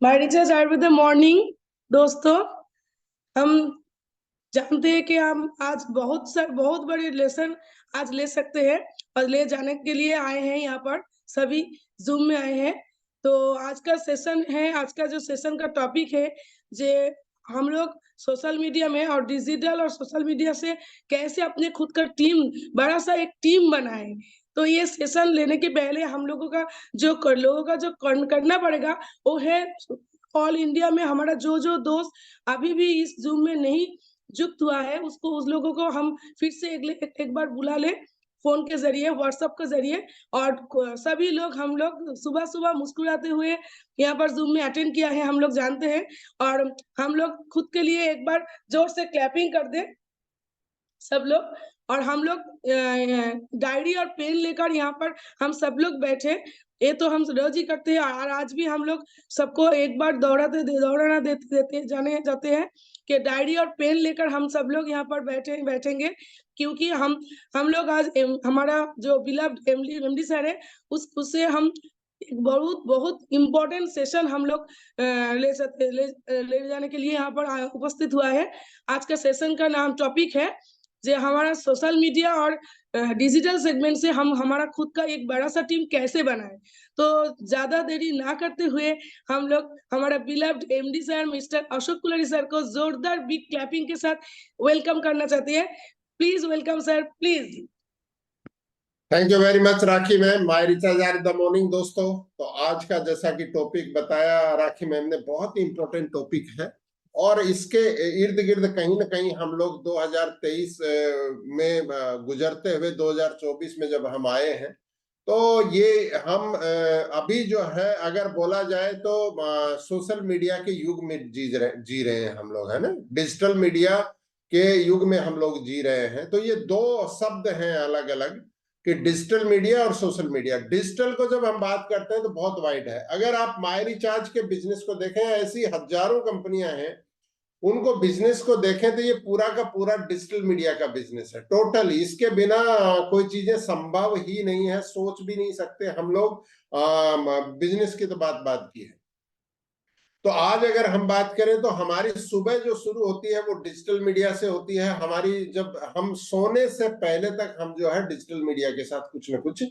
My recharge Ayurveda morning. दोस्तों, हम जानते हैं कि हम आज बहुत बड़ी लेसन आज ले सकते हैं और ले जाने के लिए आए हैं। यहाँ पर सभी जूम में आए हैं। तो आज का सेशन है, आज का जो सेशन का टॉपिक है जे हम लोग सोशल मीडिया में और डिजिटल और सोशल मीडिया से कैसे अपने खुद का टीम, बड़ा सा एक टीम बनाए। तो ये सेशन लेने के पहले हम लोगों का जो करना पड़ेगा वो है, ऑल इंडिया में हमारा जो जो दोस्त अभी भी इस जूम में नहीं जुक्त हुआ है उसको, उस लोगों को हम फिर से एक बार बुला ले, फोन के जरिए, व्हाट्सएप के जरिए। और सभी लोग, हम लोग सुबह सुबह मुस्कुराते हुए यहाँ पर जूम में अटेंड किया है, हम लोग जानते हैं। और हम लोग खुद के लिए एक बार जोर से क्लैपिंग कर दे सब लोग। और हम लोग डायरी और पेन लेकर यहाँ पर हम सब लोग बैठे। ये तो हम रोज ही करते हैं और आज भी हम लोग सबको एक बार दौड़ाना देते जाने जाते हैं कि डायरी और पेन लेकर हम सब लोग यहाँ पर बैठेंगे। क्योंकि हम लोग आज हमारा जो बिलव्ड एमडी सर है, उससे हम एक बहुत बहुत इम्पोर्टेंट सेशन हम लोग ले जाने के लिए यहाँ पर उपस्थित हुआ है। आज का सेशन का नाम टॉपिक है जो हमारा सोशल मीडिया और डिजिटल सेगमेंट से हम हमारा खुद का एक बड़ा सा टीम कैसे बनाए। तो ज्यादा देरी ना करते हुए हम लोग हमारा beloved MD sir mister Ashok Kulri sir को जोरदार बिग क्लैपिंग के साथ वेलकम करना चाहते हैं। Please welcome sir, please. Thank you very much Rakhi ma'am. My recharge are the morning. दोस्तों, तो आज का जैसा कि टॉपिक बताया राखी मैम ने, बहुत ही इंपॉर्टेंट टॉपिक है और इसके इर्द गिर्द कहीं ना कहीं हम लोग 2023 में गुजरते हुए 2024 में जब हम आए हैं, तो ये हम अभी जो है अगर बोला जाए तो सोशल मीडिया के युग में जी रहे हैं हम लोग, है ना। डिजिटल मीडिया के युग में हम लोग जी रहे हैं। तो ये दो शब्द हैं अलग अलग कि डिजिटल मीडिया और सोशल मीडिया। डिजिटल को जब हम बात करते हैं तो बहुत वाइड है। अगर आप माय रिचार्ज के बिजनेस को देखें, ऐसी हजारों कंपनियां हैं, उनको बिजनेस को देखें तो ये पूरा का पूरा डिजिटल मीडिया का बिजनेस है टोटल। इसके बिना कोई चीजें संभव ही नहीं है, सोच भी नहीं सकते हम लोग। बिजनेस की तो बात की है। तो आज अगर हम बात करें तो हमारी सुबह जो शुरू होती है वो डिजिटल मीडिया से होती है। हमारी जब हम सोने से पहले तक हम जो है डिजिटल मीडिया के साथ कुछ ना कुछ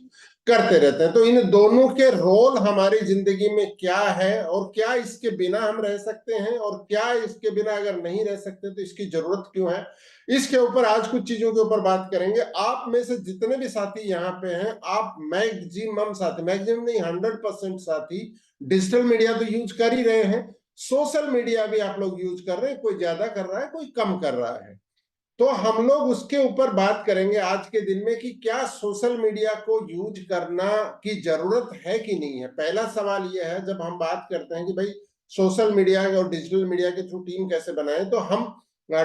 करते रहते हैं। तो इन दोनों के रोल हमारी जिंदगी में क्या है और क्या इसके बिना हम रह सकते हैं और क्या इसके बिना अगर नहीं रह सकते तो इसकी जरूरत क्यों है, इसके ऊपर आज कुछ चीजों के ऊपर बात करेंगे। आप में से जितने भी साथी यहाँ पे हैं, आप मैक्सिमम साथी, मैक्सिमम नहीं 100% साथी डिजिटल मीडिया तो यूज कर ही रहे हैं। सोशल मीडिया भी आप लोग यूज कर रहे हैं, कोई ज्यादा कर रहा है, कोई कम कर रहा है। तो हम लोग उसके ऊपर बात करेंगे आज के दिन में कि क्या सोशल मीडिया को यूज करना की जरूरत है कि नहीं है। पहला सवाल यह है, जब हम बात करते हैं कि भाई सोशल मीडिया और डिजिटल मीडिया के थ्रू टीम कैसे बनाए, तो हम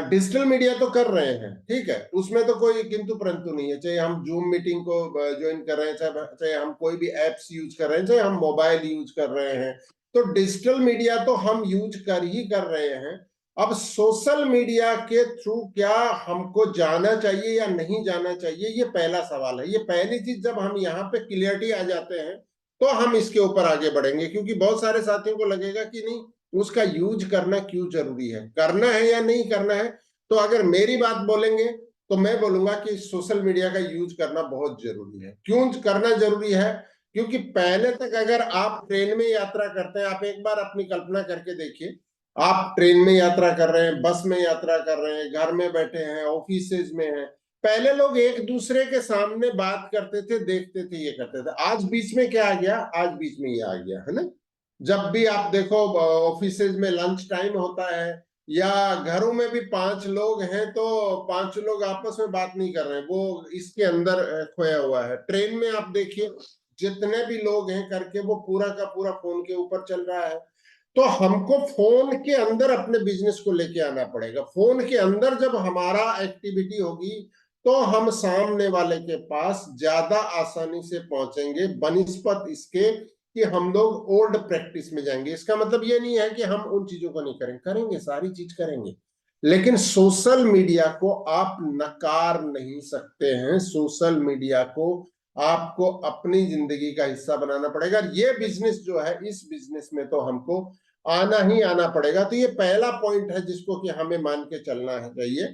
डिजिटल मीडिया तो कर रहे हैं, ठीक है, उसमें तो कोई किंतु परंतु नहीं है। चाहे हम जूम मीटिंग को ज्वाइन कर रहे हैं, चाहे हम कोई भी एप्स यूज कर रहे हैं, चाहे हम मोबाइल यूज कर रहे हैं, तो डिजिटल मीडिया तो हम यूज कर रहे हैं। अब सोशल मीडिया के थ्रू क्या हमको जाना चाहिए या नहीं जाना चाहिए, ये पहला सवाल है। ये पहली चीज जब हम यहाँ पे क्लियरिटी आ जाते हैं तो हम इसके ऊपर आगे बढ़ेंगे। क्योंकि बहुत सारे साथियों को लगेगा कि नहीं, उसका यूज करना क्यों जरूरी है, करना है या नहीं करना है। तो अगर मेरी बात बोलेंगे तो मैं बोलूंगा कि सोशल मीडिया का यूज करना बहुत जरूरी है। क्यों करना जरूरी है? क्योंकि पहले तक अगर आप ट्रेन में यात्रा करते हैं, आप एक बार अपनी कल्पना करके देखिए, आप ट्रेन में यात्रा कर रहे हैं, बस में यात्रा कर रहे हैं, घर में बैठे हैं, ऑफिस में हैं, पहले लोग एक दूसरे के सामने बात करते थे, देखते थे, ये करते थे। आज बीच में क्या आ गया? आज बीच में ये आ गया, है ना। जब भी आप देखो ऑफिस में लंच टाइम होता है या घरों में भी 5 लोग हैं तो 5 लोग आपस में बात नहीं कर रहे हैं, वो इसके अंदर खोया हुआ है। ट्रेन में आप देखिए, जितने भी लोग हैं करके वो पूरा का पूरा फोन के ऊपर चल रहा है। तो हमको फोन के अंदर अपने बिजनेस को लेके आना पड़ेगा। फोन के अंदर जब हमारा एक्टिविटी होगी तो हम सामने वाले के पास ज्यादा आसानी से पहुंचेंगे, बनिस्पत इसके कि हम लोग ओल्ड प्रैक्टिस में जाएंगे। इसका मतलब ये नहीं है कि हम उन चीजों को नहीं करेंगे, सारी चीज करेंगे, लेकिन सोशल मीडिया को आप नकार नहीं सकते हैं। सोशल मीडिया को आपको अपनी जिंदगी का हिस्सा बनाना पड़ेगा। ये बिजनेस जो है, इस बिजनेस में तो हमको आना ही आना पड़ेगा। तो ये पहला पॉइंट है जिसको कि हमें मान के चलना है चाहिए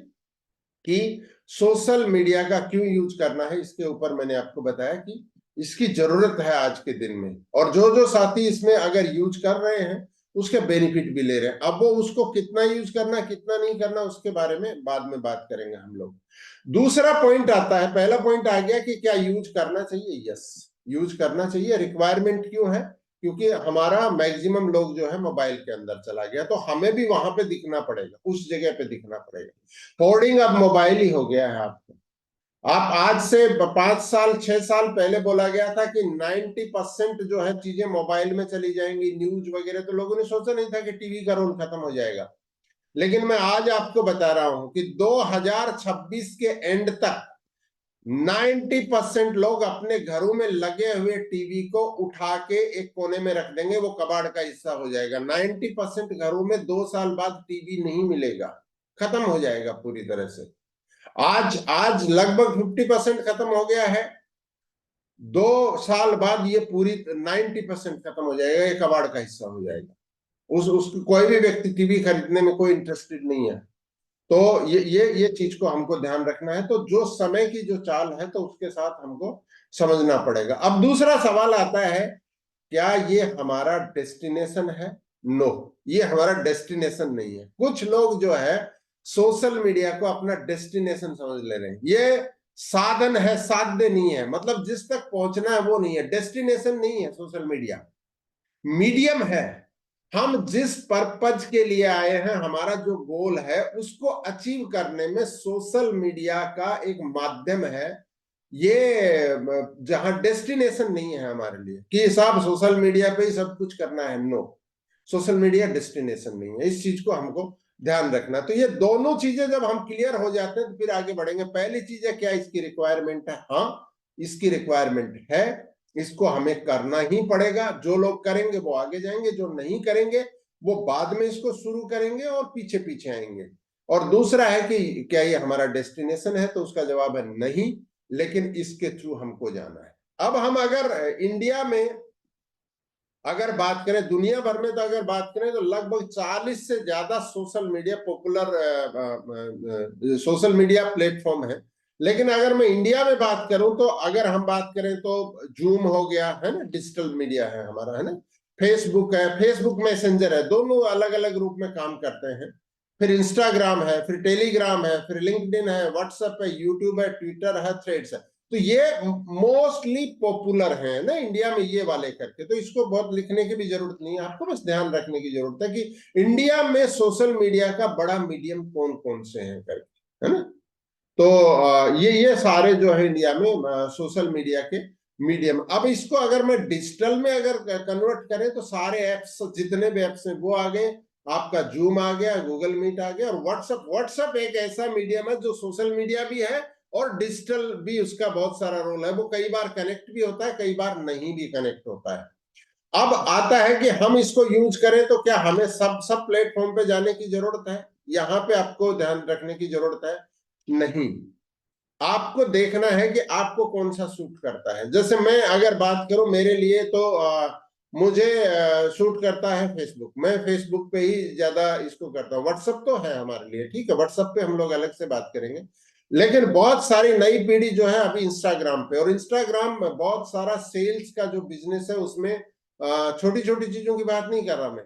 कि सोशल मीडिया का क्यों यूज करना है। इसके ऊपर मैंने आपको बताया कि इसकी जरूरत है आज के दिन में, और जो जो साथी इसमें अगर यूज कर रहे हैं उसके बेनिफिट भी ले रहे हैं। अब वो उसको कितना यूज करना कितना नहीं करना उसके बारे में बाद में बात करेंगे हम लोग। दूसरा पॉइंट आता है, पहला पॉइंट आ गया कि क्या यूज करना चाहिए। यस, यूज करना चाहिए। रिक्वायरमेंट क्यों है? क्योंकि हमारा मैक्सिमम लोग जो है मोबाइल के अंदर चला गया, तो हमें भी वहां पे दिखना पड़ेगा, उस जगह पे दिखना पड़ेगा। होर्डिंग अब मोबाइल ही हो गया है आपको। आप आज से 5 साल 6 साल पहले बोला गया था कि 90% जो है चीजें मोबाइल में चली जाएंगी, न्यूज वगैरह, तो लोगों ने सोचा नहीं था कि टीवी का रोल खत्म हो जाएगा। लेकिन मैं आज आपको बता रहा हूं कि 2026 के एंड तक 90% लोग अपने घरों में लगे हुए टीवी को उठा के एक कोने में रख देंगे, वो कबाड़ का हिस्सा हो जाएगा। 90% घरों में 2 साल बाद टीवी नहीं मिलेगा, खत्म हो जाएगा पूरी तरह से। आज आज लगभग 50% खत्म हो गया है। 2 साल बाद ये पूरी 90% खत्म हो जाएगा, ये कबाड़ का हिस्सा हो जाएगा। उसको कोई भी व्यक्ति टीवी खरीदने में कोई इंटरेस्टेड नहीं है। तो ये चीज को हमको ध्यान रखना है। तो जो समय की जो चाल है तो उसके साथ हमको समझना पड़ेगा। अब दूसरा सवाल आता है, क्या ये हमारा डेस्टिनेशन है? नो, ये हमारा डेस्टिनेशन नहीं है। कुछ लोग जो है सोशल मीडिया को अपना डेस्टिनेशन समझ ले रहे हैं। ये साधन है, साध्य नहीं है। मतलब जिस तक पहुंचना है वो नहीं है, डेस्टिनेशन नहीं है सोशल मीडिया, मीडियम है। हम जिस पर्पज के लिए आए हैं, हमारा जो गोल है, उसको अचीव करने में सोशल मीडिया का एक माध्यम है। ये जहां डेस्टिनेशन नहीं है हमारे लिए कि साहब सोशल मीडिया पे ही सब कुछ करना है। नो, सोशल मीडिया डेस्टिनेशन नहीं है। इस चीज को हमको ध्यान रखना। तो ये दोनों चीजें जब हम क्लियर हो जाते हैं तो फिर आगे बढ़ेंगे। पहली चीज है, क्या इसकी रिक्वायरमेंट है? हाँ, इसकी रिक्वायरमेंट है। इसको हमें करना ही पड़ेगा। जो लोग करेंगे वो आगे जाएंगे, जो नहीं करेंगे वो बाद में इसको शुरू करेंगे और पीछे पीछे आएंगे। और दूसरा है कि क्या ये हमारा डेस्टिनेशन है? तो उसका जवाब है नहीं, लेकिन इसके थ्रू हमको जाना है। अब हम अगर इंडिया में अगर बात करें, दुनिया भर में तो अगर बात करें तो लगभग 40 से ज्यादा social media popular social media platform है। लेकिन अगर मैं इंडिया में बात करूं तो अगर हम बात करें तो जूम हो गया है ना, डिजिटल मीडिया है हमारा, है ना। फेसबुक है, फेसबुक मैसेंजर है, दोनों अलग अलग रूप में काम करते हैं। फिर इंस्टाग्राम है, फिर टेलीग्राम है, फिर लिंक्डइन है, व्हाट्सएप है, यूट्यूब है, ट्विटर है, थ्रेड्स है। तो ये मोस्टली पॉपुलर है ना इंडिया में, ये वाले करके। तो इसको बहुत लिखने की भी जरूरत नहीं है, आपको बस ध्यान रखने की जरूरत है कि इंडिया में सोशल मीडिया का बड़ा मीडियम कौन कौन से हैं करके, है ना। तो ये सारे जो है इंडिया में सोशल मीडिया के मीडियम। अब इसको अगर मैं डिजिटल में अगर कन्वर्ट करें तो सारे एप्स, जितने भी एप्स हैं वो आ गए। आपका जूम आ गया, गूगल मीट आ गया, और व्हाट्सएप। व्हाट्सएप एक ऐसा मीडियम है जो सोशल मीडिया भी है और डिजिटल भी, उसका बहुत सारा रोल है। वो कई बार कनेक्ट भी होता है, कई बार नहीं भी कनेक्ट होता है। अब आता है कि हम इसको यूज करें तो क्या हमें सब सब प्लेटफॉर्म पे जाने की जरूरत है? यहां पे आपको ध्यान रखने की जरूरत है, नहीं। आपको देखना है कि आपको कौन सा सूट करता है। जैसे मैं अगर बात करूं मेरे लिए तो मुझे सूट करता है फेसबुक। मैं फेसबुक पे ही ज्यादा इसको करता हूँ। व्हाट्सएप तो है हमारे लिए, ठीक है, व्हाट्सएप पे हम लोग अलग से बात करेंगे। लेकिन बहुत सारी नई पीढ़ी जो है अभी इंस्टाग्राम पे, और इंस्टाग्राम में बहुत सारा सेल्स का जो बिजनेस है उसमें छोटी छोटी चीजों की बात नहीं कर रहा मैं,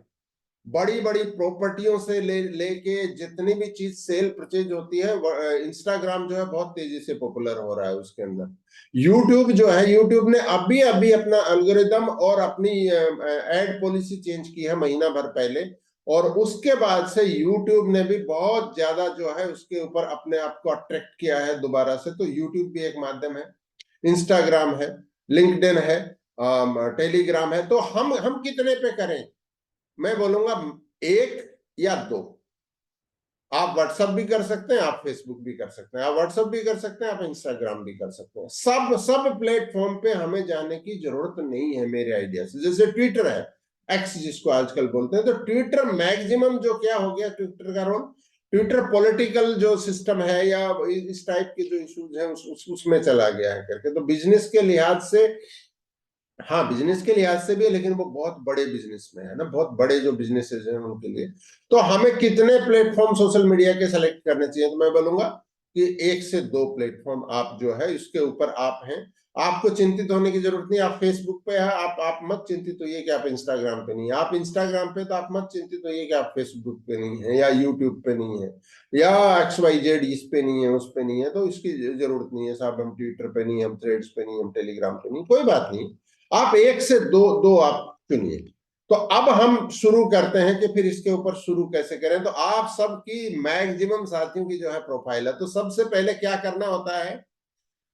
बड़ी बड़ी प्रॉपर्टियों से लेके जितनी भी चीज सेल परचेज होती है, इंस्टाग्राम जो है बहुत तेजी से पॉपुलर हो रहा है उसके अंदर। यूट्यूब जो है, यूट्यूब ने अभी अभी अपना एल्गोरिदम और अपनी एड पॉलिसी चेंज की है महीना भर पहले, और उसके बाद से यूट्यूब ने भी बहुत ज्यादा जो है उसके ऊपर अपने आप को अट्रैक्ट किया है दोबारा से। तो यूट्यूब भी एक माध्यम है, इंस्टाग्राम है, लिंक्डइन है, टेलीग्राम है। तो हम कितने पे करें? मैं बोलूंगा एक या दो। आप व्हाट्सएप भी कर सकते हैं, आप फेसबुक भी कर सकते हैं, आप व्हाट्सएप भी कर सकते हैं, आप इंस्टाग्राम भी कर सकते हैं। सब सब प्लेटफॉर्म पे हमें जाने की जरूरत नहीं है मेरे आइडिया से। जैसे ट्विटर है, एक्स जिसको आजकल बोलते हैं, तो ट्विटर मैक्सिमम जो क्या हो गया ट्विटर का रोल, ट्विटर पॉलिटिकल जो सिस्टम है या इस टाइप के जो इश्यूज है उसमें चला गया है करके। तो बिजनेस के लिहाज से हाँ, बिजनेस के लिहाज से भी है, लेकिन वो बहुत बड़े बिजनेस में है ना, बहुत बड़े जो बिजनेसेस हैं उनके लिए। तो हमें कितने प्लेटफॉर्म सोशल मीडिया के सेलेक्ट करने चाहिए? तो मैं बोलूंगा कि 1 से 2 प्लेटफॉर्म आप जो है इसके ऊपर आप हैं। आपको चिंतित होने की जरूरत नहीं। आप फेसबुक पे है, आप मत चिंतित होइए कि आप इंस्टाग्राम पे नहीं है। आप इंस्टाग्राम पे तो आप मत चिंतित होइए कि आप फेसबुक पे नहीं है, या यूट्यूब पे नहीं है, या XYZ इस पे नहीं है, उस पे नहीं है, तो इसकी जरूरत नहीं है साहब। हम ट्विटर पे नहीं, हम थ्रेड्स पे नहीं, हम टेलीग्राम पे नहीं, कोई बात नहीं। आप 1 से 2 आप चुनिए। तो अब हम शुरू करते हैं कि फिर इसके ऊपर शुरू कैसे करें। तो आप सबकी मैक्सिमम साथियों की जो है प्रोफाइल है, तो सबसे पहले क्या करना होता है,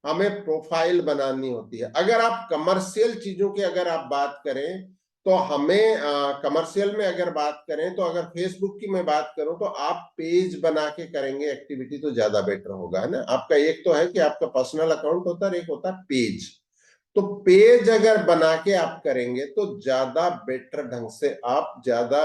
हमें प्रोफाइल बनानी होती है। अगर आप कमर्शियल चीजों की अगर आप बात करें, तो हमें कमर्शियल में अगर बात करें, तो अगर फेसबुक की मैं बात करूं, तो आप पेज बना के करेंगे एक्टिविटी तो ज्यादा बेटर होगा, है ना। आपका एक तो है कि आपका पर्सनल अकाउंट होता है और एक होता है पेज। तो पेज अगर बना के आप करेंगे तो ज्यादा बेटर ढंग से आप ज्यादा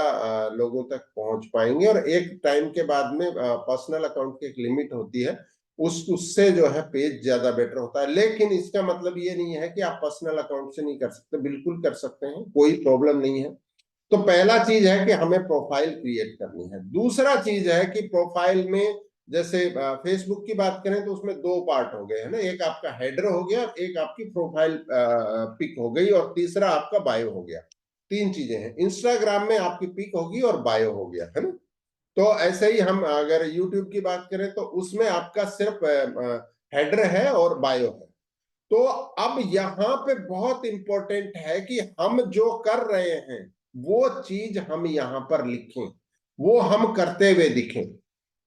लोगों तक पहुंच पाएंगे। और एक टाइम के बाद में पर्सनल अकाउंट की एक लिमिट होती है, उससे जो है पेज ज्यादा बेटर होता है। लेकिन इसका मतलब ये नहीं है कि आप पर्सनल अकाउंट से नहीं कर सकते, बिल्कुल कर सकते हैं, कोई प्रॉब्लम नहीं है। तो पहला चीज है कि हमें प्रोफाइल क्रिएट करनी है। दूसरा चीज है कि प्रोफाइल में जैसे फेसबुक की बात करें तो उसमें 2 पार्ट हो गए, है ना। एक आपका हेडर हो गया, एक आपकी प्रोफाइल पिक हो गई, और तीसरा आपका बायो हो गया। 3 चीजें हैं। इंस्टाग्राम में आपकी पिक होगी और बायो हो गया, है ना। तो ऐसे ही हम अगर यूट्यूब की बात करें तो उसमें आपका सिर्फ हेडर है और बायो है। तो अब यहाँ पे बहुत इंपॉर्टेंट है कि हम जो कर रहे हैं वो चीज हम यहाँ पर लिखें, वो हम करते हुए दिखें।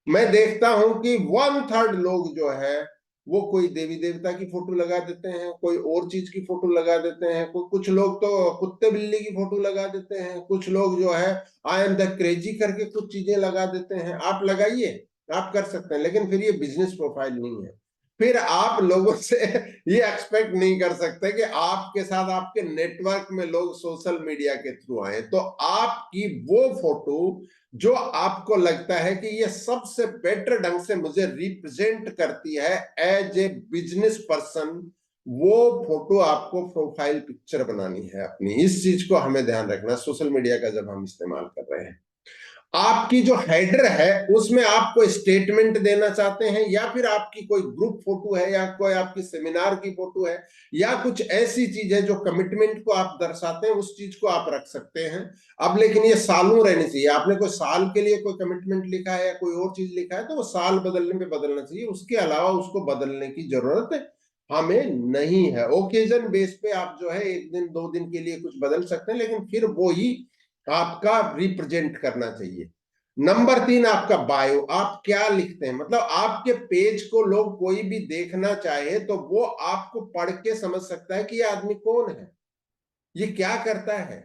मैं देखता हूं कि 1/3 लोग जो है वो कोई देवी देवता की फोटो लगा देते हैं, कोई और चीज की फोटो लगा देते हैं, कुछ लोग तो कुत्ते बिल्ली की फोटो लगा देते हैं, कुछ लोग जो है आई एम द क्रेजी करके कुछ चीजें लगा देते हैं। आप लगाइए, आप कर सकते हैं, लेकिन फिर ये बिजनेस प्रोफाइल नहीं है। फिर आप लोगों से ये एक्सपेक्ट नहीं कर सकते कि आपके साथ आपके नेटवर्क में लोग सोशल मीडिया के थ्रू आए। तो आपकी वो फोटो जो आपको लगता है कि ये सबसे बेटर ढंग से मुझे रिप्रेजेंट करती है एज ए बिजनेस पर्सन, वो फोटो आपको प्रोफाइल पिक्चर बनानी है अपनी। इस चीज को हमें ध्यान रखना सोशल मीडिया का जब हम इस्तेमाल कर रहे हैं। आपकी जो हेडर है उसमें आप कोई स्टेटमेंट देना चाहते हैं, या फिर आपकी कोई ग्रुप फोटो है, या कोई आपकी सेमिनार की फोटो है, या कुछ ऐसी चीज है जो कमिटमेंट को आप दर्शाते हैं, उस चीज को आप रख सकते हैं। अब लेकिन ये सालों रहनी चाहिए। आपने कोई साल के लिए कोई कमिटमेंट लिखा है या कोई और चीज लिखा है, तो वो साल बदलने पे बदलना चाहिए, उसके अलावा उसको बदलने की जरूरत हमें नहीं है। ओकेजन बेस पे आप जो है 1 दिन 2 दिन के लिए कुछ बदल सकते हैं, लेकिन फिर वो ही आपका रिप्रेजेंट करना चाहिए। नंबर 3, आपका बायो। आप क्या लिखते हैं, मतलब आपके पेज को लोग कोई भी देखना चाहे तो वो आपको पढ़ के समझ सकता है कि ये आदमी कौन है, ये क्या करता है,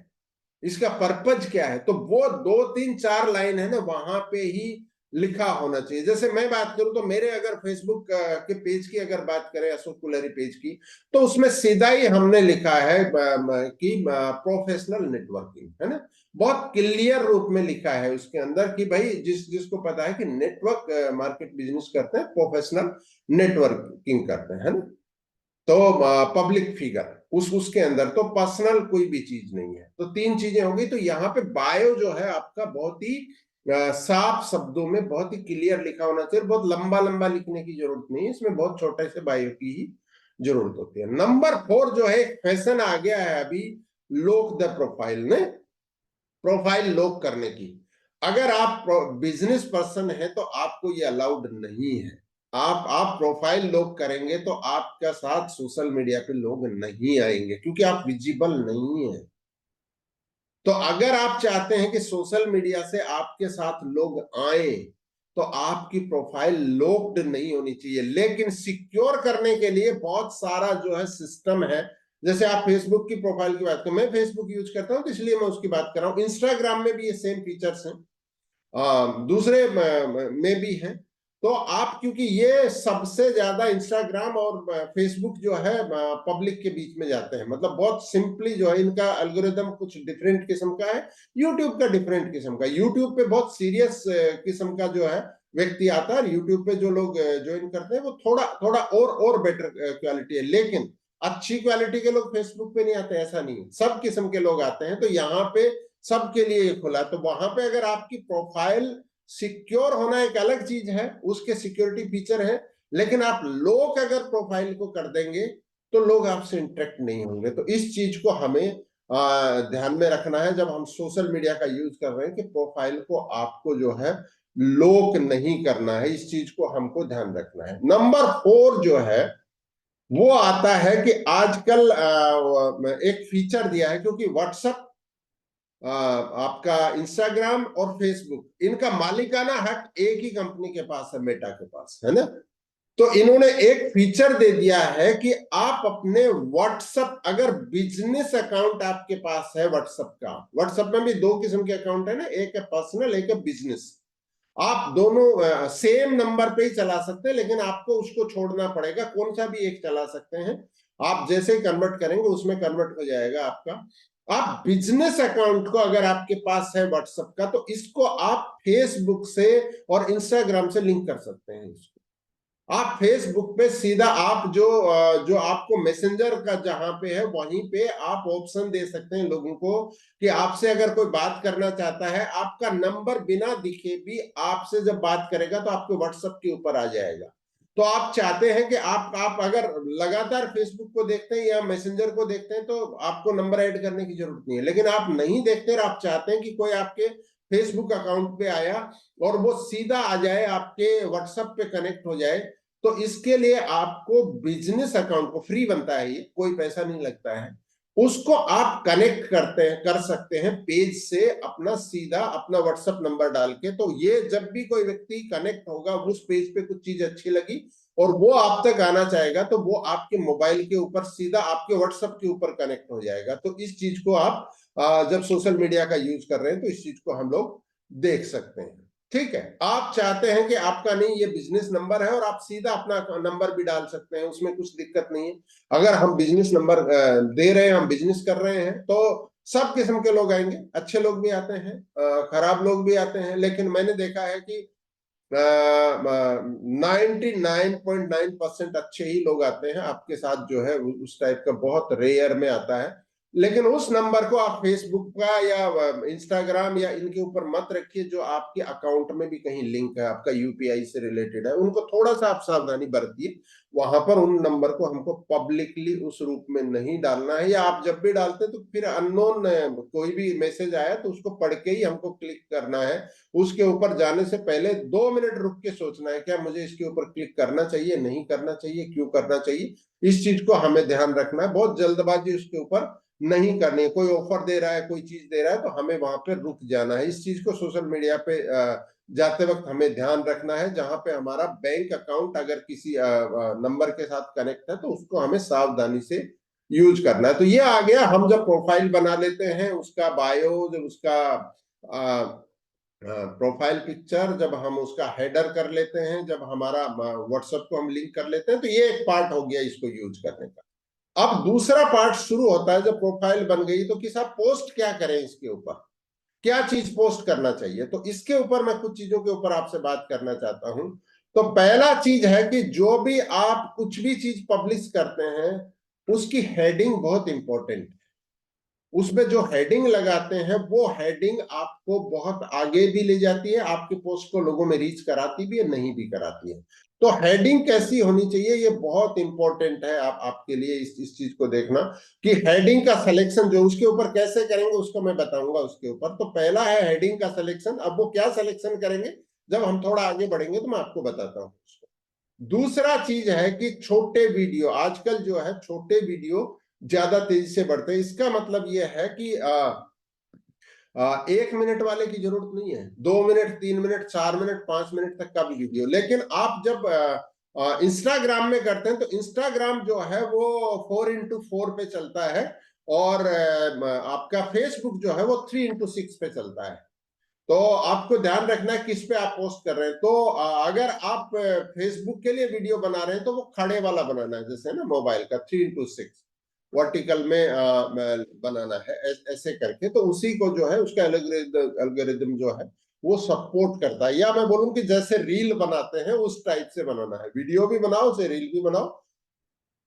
इसका पर्पज क्या है। तो वो 2 3 4 लाइन है ना, वहां पे ही लिखा होना चाहिए। जैसे मैं बात करूं तो मेरे अगर फेसबुक के पेज की अगर बात करें, अशोक कुलरी पेज की, तो उसमें सीधा ही हमने लिखा है कि प्रोफेशनल नेटवर्किंग, है ना। बहुत क्लियर रूप में लिखा है उसके अंदर कि भाई जिसको पता है कि नेटवर्क मार्केट बिजनेस करते हैं, प्रोफेशनल नेटवर्किंग करते हैं, है ना। तो पब्लिक फिगर उसके अंदर तो पर्सनल कोई भी चीज नहीं है। तो 3 चीजें होंगी। तो यहाँ पे बायो जो है आपका बहुत ही साफ शब्दों में बहुत ही क्लियर लिखा होना चाहिए। बहुत लंबा लंबा लिखने की जरूरत नहीं है इसमें, बहुत छोटे से बायो की ही जरूरत होती है। नंबर 4 जो है, फैशन आ गया है अभी, लोक द प्रोफाइल ने, प्रोफाइल लॉक करने की। अगर आप बिजनेस पर्सन है तो आपको ये अलाउड नहीं है। आप प्रोफाइल लॉक करेंगे तो आपका साथ सोशल मीडिया पे लोग नहीं आएंगे, क्योंकि आप विजिबल नहीं है। तो अगर आप चाहते हैं कि सोशल मीडिया से आपके साथ लोग आए, तो आपकी प्रोफाइल लॉक्ड नहीं होनी चाहिए। लेकिन सिक्योर करने के लिए बहुत सारा जो है सिस्टम है। जैसे आप फेसबुक की प्रोफाइल की बात करें, मैं फेसबुक यूज करता हूं तो इसलिए मैं उसकी बात कर रहा हूं। इंस्टाग्राम में भी ये सेम फीचर्स हैं, दूसरे में भी हैं। तो आप, क्योंकि ये सबसे ज्यादा इंस्टाग्राम और फेसबुक जो है पब्लिक के बीच में जाते हैं, मतलब बहुत सिंपली जो है इनका एल्गोरिदम कुछ डिफरेंट किस्म का है। यूट्यूब का डिफरेंट किस्म का, यूट्यूब पे बहुत सीरियस किस्म का जो है व्यक्ति आता है। यूट्यूब पे जो लोग ज्वाइन करते हैं वो थोड़ा थोड़ा और बेटर क्वालिटी है। लेकिन अच्छी क्वालिटी के लोग फेसबुक पे नहीं आते, ऐसा नहीं है, सब किस्म के लोग आते हैं। तो यहाँ पे सबके लिए ये खुला। तो वहां पे अगर आपकी प्रोफाइल सिक्योर होना एक अलग चीज है, उसके सिक्योरिटी फीचर है, लेकिन आप लोग अगर प्रोफाइल को कर देंगे तो लोग आपसे इंटरेक्ट नहीं होंगे। तो इस चीज को हमें ध्यान में रखना है जब हम सोशल मीडिया का यूज कर रहे हैं, कि प्रोफाइल को आपको जो है लॉक नहीं करना है। इस चीज को हमको ध्यान रखना है। नंबर 4 जो है वो आता है कि आजकल एक फीचर दिया है, क्योंकि व्हाट्सएप, आपका इंस्टाग्राम और फेसबुक, इनका मालिकाना हक एक ही कंपनी के पास है, मेटा के पास है ना। तो इन्होंने एक फीचर दे दिया है कि आप अपने व्हाट्सएप, अगर बिजनेस अकाउंट आपके पास है व्हाट्सएप का, व्हाट्सएप में भी 2 किस्म के अकाउंट है ना, एक है पर्सनल, एक है बिजनेस। आप दोनों सेम नंबर पे ही चला सकते हैं, लेकिन आपको उसको छोड़ना पड़ेगा, कौन सा भी एक चला सकते हैं। आप जैसे ही कन्वर्ट करेंगे उसमें कन्वर्ट हो जाएगा आपका। आप बिजनेस अकाउंट को अगर आपके पास है व्हाट्सएप का, तो इसको आप फेसबुक से और इंस्टाग्राम से लिंक कर सकते हैं। इसको आप फेसबुक पे सीधा आप जो आपको मैसेंजर का जहां पे है वहीं पे आप ऑप्शन दे सकते हैं लोगों को, कि आपसे अगर कोई बात करना चाहता है, आपका नंबर बिना दिखे भी आपसे जब बात करेगा तो आपके व्हाट्सएप के ऊपर आ जाएगा। तो आप चाहते हैं कि आप अगर लगातार फेसबुक को देखते हैं या मैसेंजर को देखते हैं तो आपको नंबर ऐड करने की जरूरत नहीं है। लेकिन आप नहीं देखते और आप चाहते हैं कि कोई आपके फेसबुक अकाउंट पे आया और वो सीधा आ जाए, आपके व्हाट्सएप पे कनेक्ट हो जाए, तो इसके लिए आपको बिजनेस अकाउंट को, फ्री बनता है ये, कोई पैसा नहीं लगता है, उसको आप कनेक्ट कर सकते हैं पेज से, अपना सीधा अपना व्हाट्सएप नंबर डाल के। तो ये जब भी कोई व्यक्ति कनेक्ट होगा, उस पेज पे कुछ चीज अच्छी लगी और वो आप तक आना चाहेगा, तो वो आपके मोबाइल के ऊपर सीधा आपके व्हाट्सएप के ऊपर कनेक्ट हो जाएगा। तो इस चीज को आप जब सोशल मीडिया का यूज कर रहे हैं तो इस चीज को हम लोग देख सकते हैं। ठीक है, आप चाहते हैं कि आपका नहीं, ये बिजनेस नंबर है और आप सीधा अपना नंबर भी डाल सकते हैं, उसमें कुछ दिक्कत नहीं है। अगर हम बिजनेस नंबर दे रहे हैं, हम बिजनेस कर रहे हैं, तो सब किस्म के लोग आएंगे, अच्छे लोग भी आते हैं, खराब लोग भी आते हैं। लेकिन मैंने देखा है कि 99.9% अच्छे ही लोग आते हैं आपके साथ, जो है उस टाइप का बहुत रेयर में आता है। लेकिन उस नंबर को आप फेसबुक का या इंस्टाग्राम या इनके ऊपर मत रखिए जो आपके अकाउंट में भी कहीं लिंक है, आपका यूपीआई से रिलेटेड है, उनको थोड़ा सा आप सावधानी बरतिए। वहां पर उन नंबर को हमको पब्लिकली उस रूप में नहीं डालना है, या आप जब भी डालते हैं तो फिर अननोन कोई भी मैसेज आया तो उसको पढ़ के ही हमको क्लिक करना है। उसके ऊपर जाने से पहले 2 मिनट रुक के सोचना है, क्या मुझे इसके ऊपर क्लिक करना चाहिए, नहीं करना चाहिए, क्यों करना चाहिए। इस चीज को हमें ध्यान रखना है, बहुत जल्दबाजी उसके ऊपर नहीं करनी है। कोई ऑफर दे रहा है, कोई चीज दे रहा है, तो हमें वहां पे रुक जाना है। इस चीज को सोशल मीडिया पे जाते वक्त हमें ध्यान रखना है। जहां पे हमारा बैंक अकाउंट अगर किसी नंबर के साथ कनेक्ट है तो उसको हमें सावधानी से यूज करना है। तो ये आ गया, हम जब प्रोफाइल बना लेते हैं, उसका बायो, जब उसका प्रोफाइल पिक्चर, जब हम उसका हेडर कर लेते हैं, जब हमारा व्हाट्सएप को हम लिंक कर लेते हैं, तो ये एक पार्ट हो गया इसको यूज करने का। अब दूसरा पार्ट शुरू होता है, जब प्रोफाइल बन गई तो कि साहब पोस्ट क्या करें, इसके ऊपर क्या चीज पोस्ट करना चाहिए। तो इसके ऊपर मैं कुछ चीजों के ऊपर आपसे बात करना चाहता हूं। तो पहला चीज है कि जो भी आप कुछ भी चीज पब्लिश करते हैं, उसकी हेडिंग बहुत इंपॉर्टेंट। उसमें जो हेडिंग लगाते हैं वो हेडिंग आपको बहुत आगे भी ले जाती है, आपके पोस्ट को लोगों में रीच कराती भी है, नहीं भी कराती है। तो हेडिंग कैसी होनी चाहिए, ये बहुत इंपॉर्टेंट है आपके लिए इस चीज को देखना, कि हेडिंग का सिलेक्शन जो उसके ऊपर कैसे करेंगे उसको मैं बताऊंगा उसके ऊपर। तो पहला है हेडिंग का सिलेक्शन। अब वो क्या सिलेक्शन करेंगे, जब हम थोड़ा आगे बढ़ेंगे तो मैं आपको बताता हूँ उसको। दूसरा चीज है कि छोटे वीडियो, आजकल जो है छोटे वीडियो ज्यादा तेजी से बढ़ते हैं। इसका मतलब यह है कि 1 मिनट वाले की जरूरत नहीं है, 2 मिनट, 3 मिनट, 4 मिनट, 5 मिनट तक का भी वीडियो। लेकिन आप जब इंस्टाग्राम में करते हैं तो इंस्टाग्राम जो है वो 4x4 पे चलता है, और आपका फेसबुक जो है वो 3x6 पे चलता है। तो आपको ध्यान रखना है किस पे आप पोस्ट कर रहे हैं। तो अगर आप फेसबुक के लिए वीडियो बना रहे हैं तो वो खड़े वाला बनाना है, जैसे ना मोबाइल का 3x6 वर्टिकल में बनाना है, ऐसे करके। तो उसी को जो है उसका एल्गोरिदम जो है वो सपोर्ट करता है। या मैं बोलूं कि जैसे रील बनाते हैं उस टाइप से बनाना है, वीडियो भी बनाओ, उसे रील भी बनाओ,